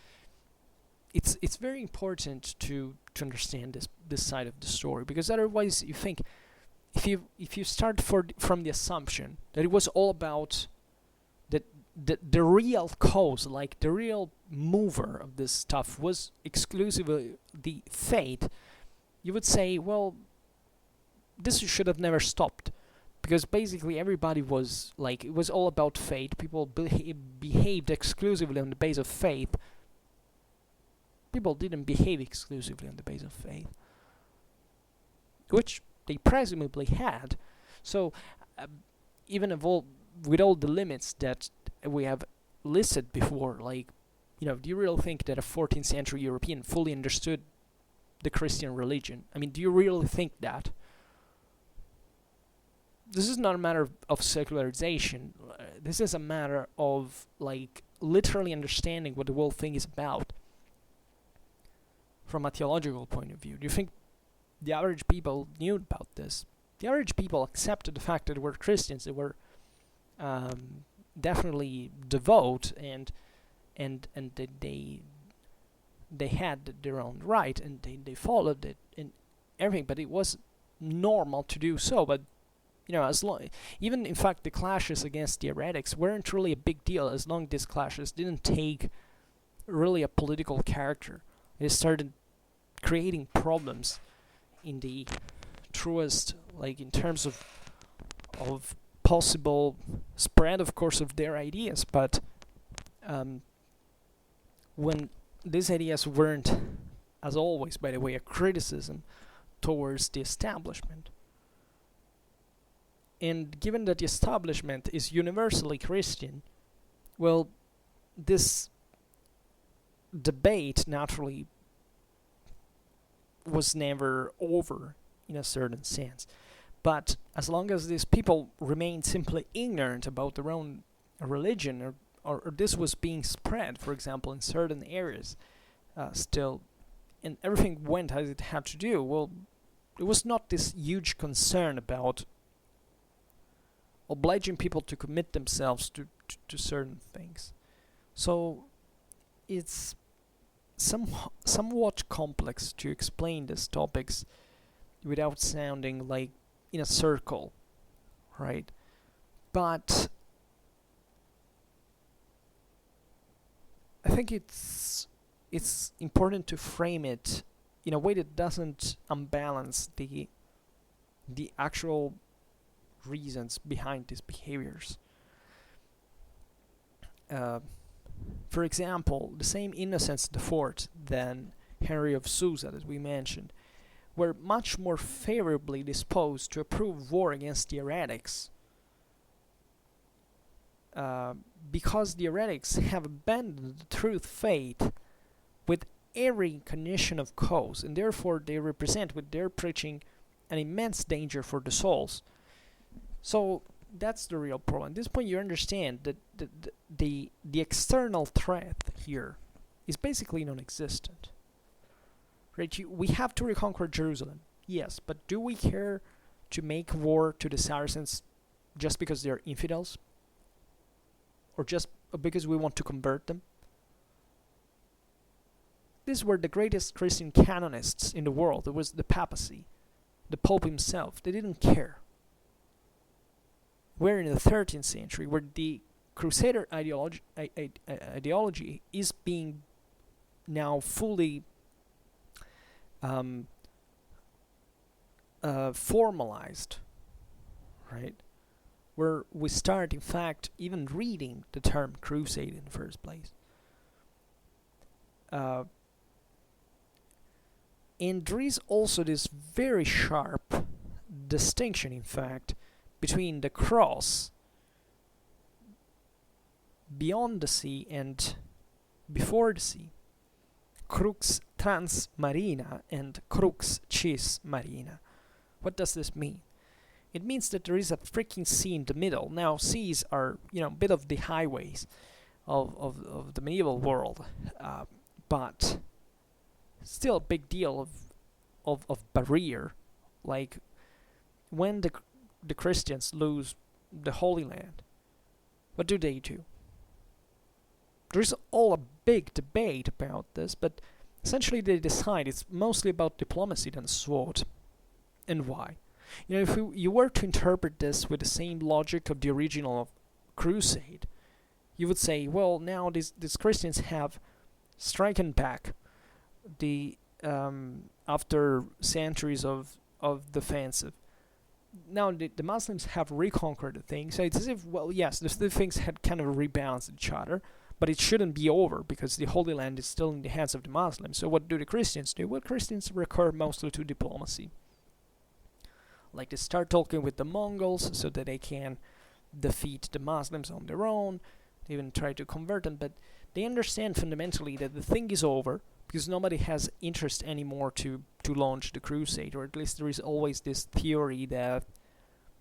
Speaker 1: It's very important to understand this side of the story, because otherwise you think, if you start from the assumption that it was all about the real cause, like the real mover of this stuff was exclusively the faith, you would say, well, this should have never stopped, because basically everybody was like, it was all about faith. People behaved exclusively on the base of faith. People didn't behave exclusively on the basis of faith, which they presumably had. So even with all the limits that we have listed before, like, do you really think that a 14th century European fully understood the Christian religion? I mean, do you really think that? This is not a matter of secularization. This is a matter of, like, literally understanding what the whole thing is about from a theological point of view. Do you think the average people knew about this? The average people accepted the fact that they were Christians. They were definitely devout, and they had their own right, and they followed it and everything. But it was normal to do so. But as long, even in fact, the clashes against the heretics weren't really a big deal as long as these clashes didn't take really a political character. They started creating problems in the truest, like, in terms of possible spread, of course, of their ideas. But when these ideas weren't, as always, by the way, a criticism towards the establishment, and given that the establishment is universally Christian, well, this debate naturally was never over in a certain sense. But as long as these people remained simply ignorant about their own religion, or this was being spread, for example, in certain areas, still, and everything went as it had to do, well, it was not this huge concern about obliging people to commit themselves to certain things. So it's somewhat complex to explain these topics without sounding like in a circle, right? But I think it's important to frame it in a way that doesn't unbalance the actual reasons behind these behaviors. For example, the same Innocent IV than Henry of Susa that we mentioned were much more favorably disposed to approve war against the heretics, because the heretics have abandoned the truth faith with every condition of cause, and therefore they represent with their preaching an immense danger for the souls. So that's the real problem. At this point, you understand that the external threat here is basically non-existent. Right? We have to reconquer Jerusalem, yes, but do we care to make war to the Saracens just because they're infidels? Or just because we want to convert them? These were the greatest Christian canonists in the world. It was the papacy, the Pope himself. They didn't care. We're in the 13th century, where the Crusader ideology is being now fully formalized, right? Where we start, in fact, even reading the term crusade in the first place. And there is also this very sharp distinction, in fact, between the cross beyond the sea and before the sea. Crux trans marina and crux cis marina. What does this mean? It means that there is a freaking sea in the middle. Now, seas are, a bit of the highways of the medieval world, but still a big deal of barrier. Like, when the Christians lose the Holy Land, what do? There's all a big debate about this, but essentially they decide it's mostly about diplomacy than sword. And why? If you were to interpret this with the same logic of the original Crusade, you would say, well, now these Christians have striken back the after centuries of defensive. Now the Muslims have reconquered the thing, so it's as if, well, yes, the things had kind of rebalanced each other, but it shouldn't be over because the Holy Land is still in the hands of the Muslims. So what do the Christians do? Well, Christians recur mostly to diplomacy. Like they start talking with the Mongols so that they can defeat the Muslims on their own. They even try to convert them, but they understand fundamentally that the thing is over because nobody has interest anymore to launch the crusade, or at least there is always this theory that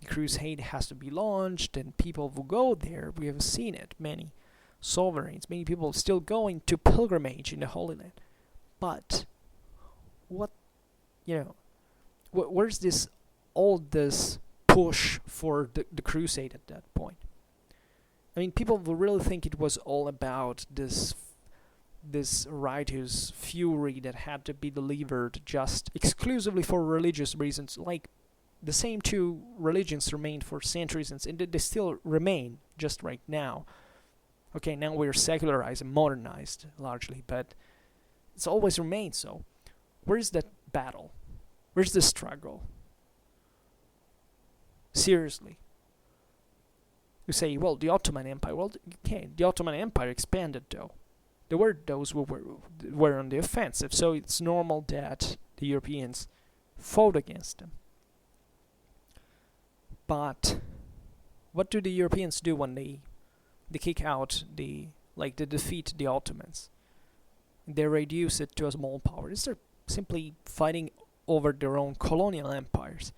Speaker 1: the crusade has to be launched and people will go there. We have seen it, many sovereigns, many people still going to pilgrimage in the Holy Land. But what, where's all this push for the crusade at that point? I mean, people will really think it was all about this righteous fury that had to be delivered just exclusively for religious reasons. Like, the same two religions remained for centuries, and they still remain just right now. Okay, now we're secularized and modernized largely, but it's always remained so. Where's that battle? Where's the struggle? Seriously. You say, well, the Ottoman Empire. Well, okay, the Ottoman Empire expanded though. There were those who were on the offensive, so it's normal that the Europeans fought against them. But what do the Europeans do when they kick out they defeat the Ottomans? They reduce it to a small power. They're simply fighting over their own colonial empires.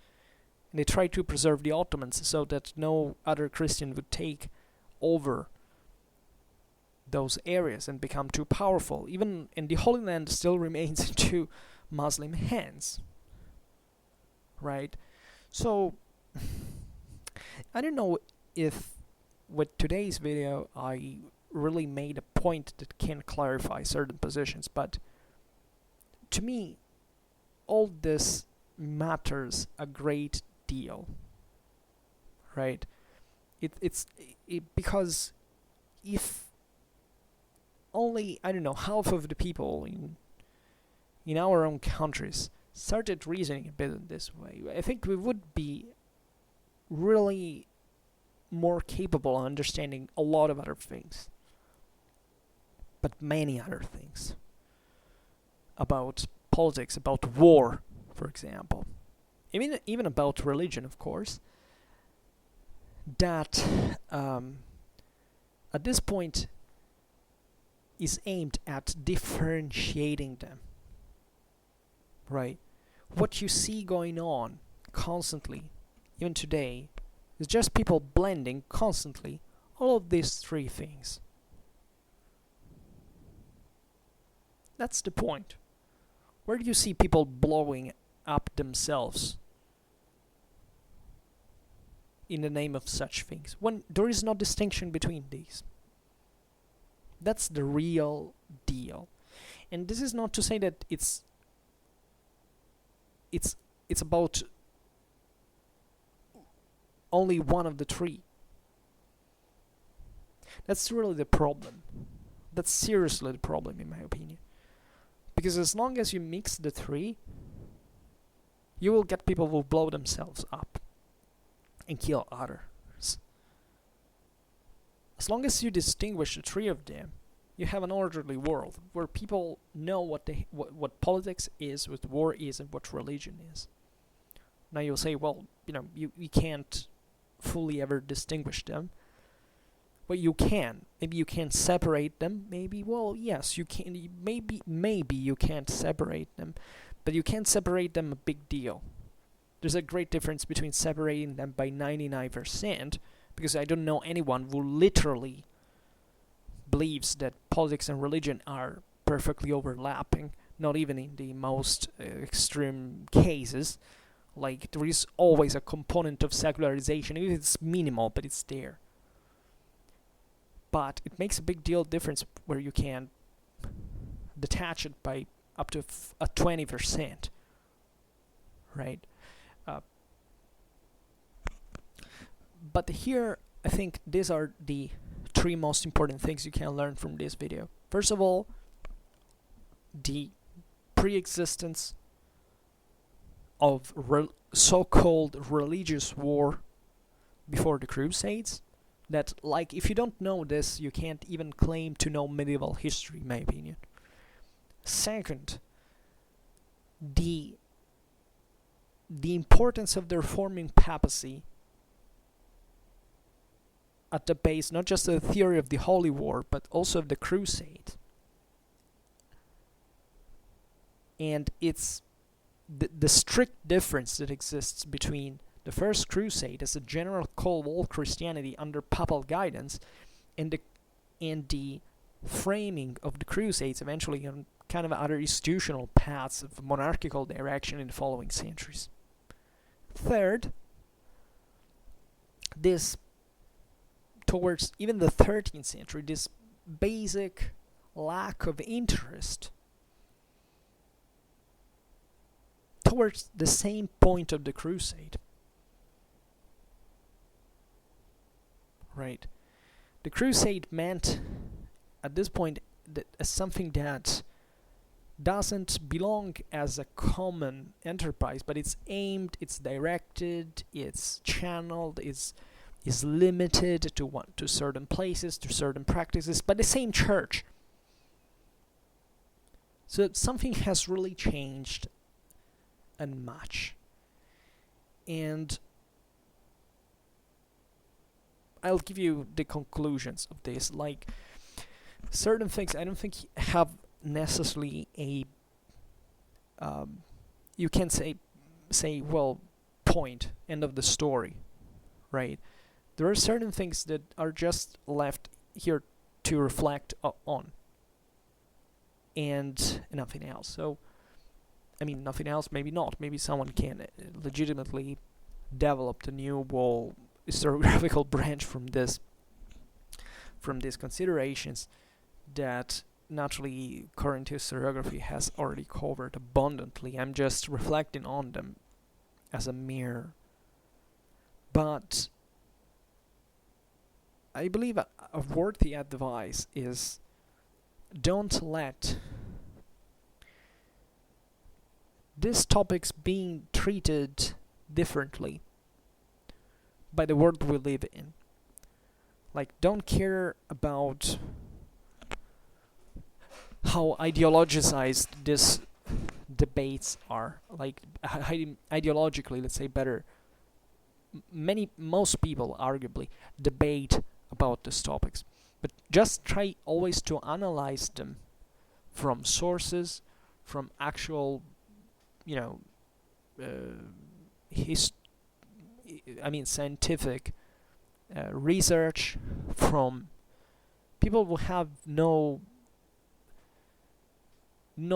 Speaker 1: And they try to preserve the Ottomans so that no other Christian would take over those areas and become too powerful. Even in the Holy Land still remains into Muslim hands. Right? So I don't know if with today's video I really made a point that can clarify certain positions, but to me all this matters a great deal, right? It's because if only, I don't know, half of the people in our own countries started reasoning a bit in this way, I think we would be really more capable of understanding a lot of other things, but many other things about politics, about war, for example, even about religion, of course, that at this point is aimed at differentiating them, right? What you see going on constantly, even today, is just people blending constantly all of these three things. That's the point. Where do you see people blowing up themselves in the name of such things, when there is no distinction between these? That's the real deal. And this is not to say that it's about only one of the three. That's really the problem. That's seriously the problem, in my opinion. Because as long as you mix the three, you will get people who blow themselves up and kill others. As long as you distinguish the three of them, you have an orderly world where people know what politics is, what war is, and what religion is. Now you'll say, well, you can't fully ever distinguish them. But you can. Maybe you can separate them. Maybe, well, yes, you can. Maybe you can't separate them. But you can't separate them a big deal. There's a great difference between separating them by 99%, because I don't know anyone who literally believes that politics and religion are perfectly overlapping, not even in the most extreme cases. Like, there is always a component of secularization, even if it's minimal, but it's there. But it makes a big deal difference where you can detach it by up to a 20%, right? But here, I think these are the three most important things you can learn from this video. First of all, the pre-existence of so-called religious war before the Crusades. That, like, if you don't know this, you can't even claim to know medieval history, in my opinion. Second, the the importance of the reforming papacy at the base, not just of the theory of the Holy War, but also of the Crusade. And it's the strict difference that exists between the First Crusade as a general call of all Christianity under papal guidance, and the framing of the Crusades eventually on kind of other institutional paths of monarchical direction in the following centuries. Third, this, towards even the 13th century, this basic lack of interest towards the same point of the Crusade. Right. The Crusade meant, at this point, that as something that doesn't belong as a common enterprise, but it's aimed, it's directed, it's channeled, is limited to certain places, to certain practices, by the same church. So something has really changed and much. And I'll give you the conclusions of this. Like, certain things I don't think have necessarily a you can say well, point, end of the story, right? There are certain things that are just left here to reflect on, and nothing else. So I mean, nothing else, maybe not. Maybe someone can legitimately develop the new whole historiographical branch from these considerations that naturally current historiography has already covered abundantly. I'm just reflecting on them as a mirror. But I believe a worthy advice is, don't let these topics being treated differently by the world we live in. Like, don't care about how ideologized these debates are. Like, ideologically, let's say better. Most people, arguably, debate about these topics. But just try always to analyze them from sources, from actual, scientific research, from people who have no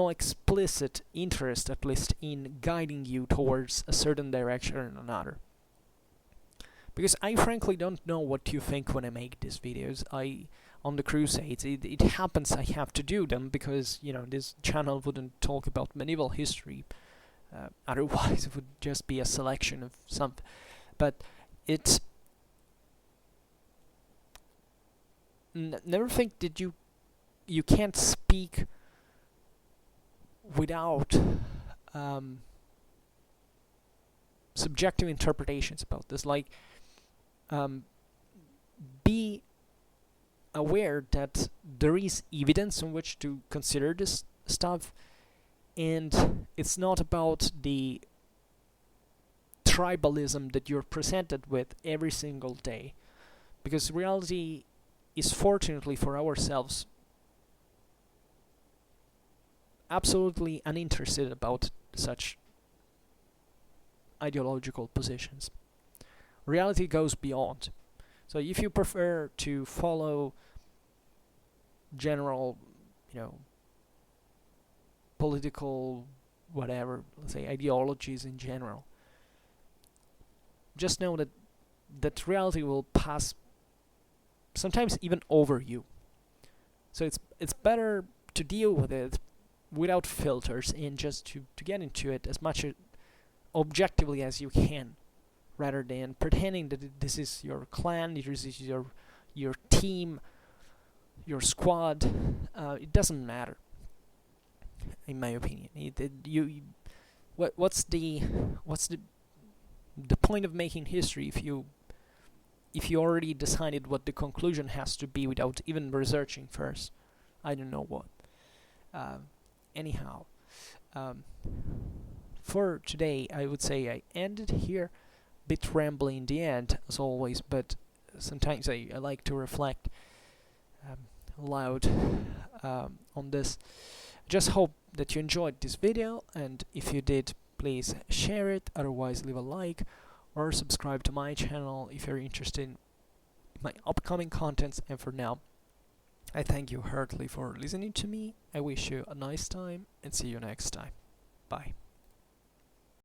Speaker 1: explicit interest, at least, in guiding you towards a certain direction or another. Because I frankly don't know what you think when I make these videos. On the Crusades, it happens I have to do them because, this channel wouldn't talk about medieval history. Otherwise, it would just be a selection of something. But it's... never think that you can't speak without subjective interpretations about this. Like, be aware that there is evidence on which to consider this stuff, and it's not about the tribalism that you're presented with every single day, because reality is, fortunately for ourselves, absolutely uninterested about such ideological positions. Reality goes beyond. So if you prefer to follow general, political, whatever, let's say ideologies in general, just know that reality will pass, sometimes even over you. So it's better to deal with it without filters and just to get into it as much objectively as you can, rather than pretending that this is your clan, this is your team, your squad. It doesn't matter, in my opinion. What's the point of making history if you already decided what the conclusion has to be without even researching first? I don't know what. Anyhow, for today, I would say I ended here. Bit rambling in the end, as always, but sometimes I like to reflect loud on this. Just hope that you enjoyed this video, and if you did, please share it, otherwise leave a like or subscribe to my channel if you're interested in my upcoming contents. And for now, I thank you heartily for listening to me. I wish you a nice time and see you next time. Bye.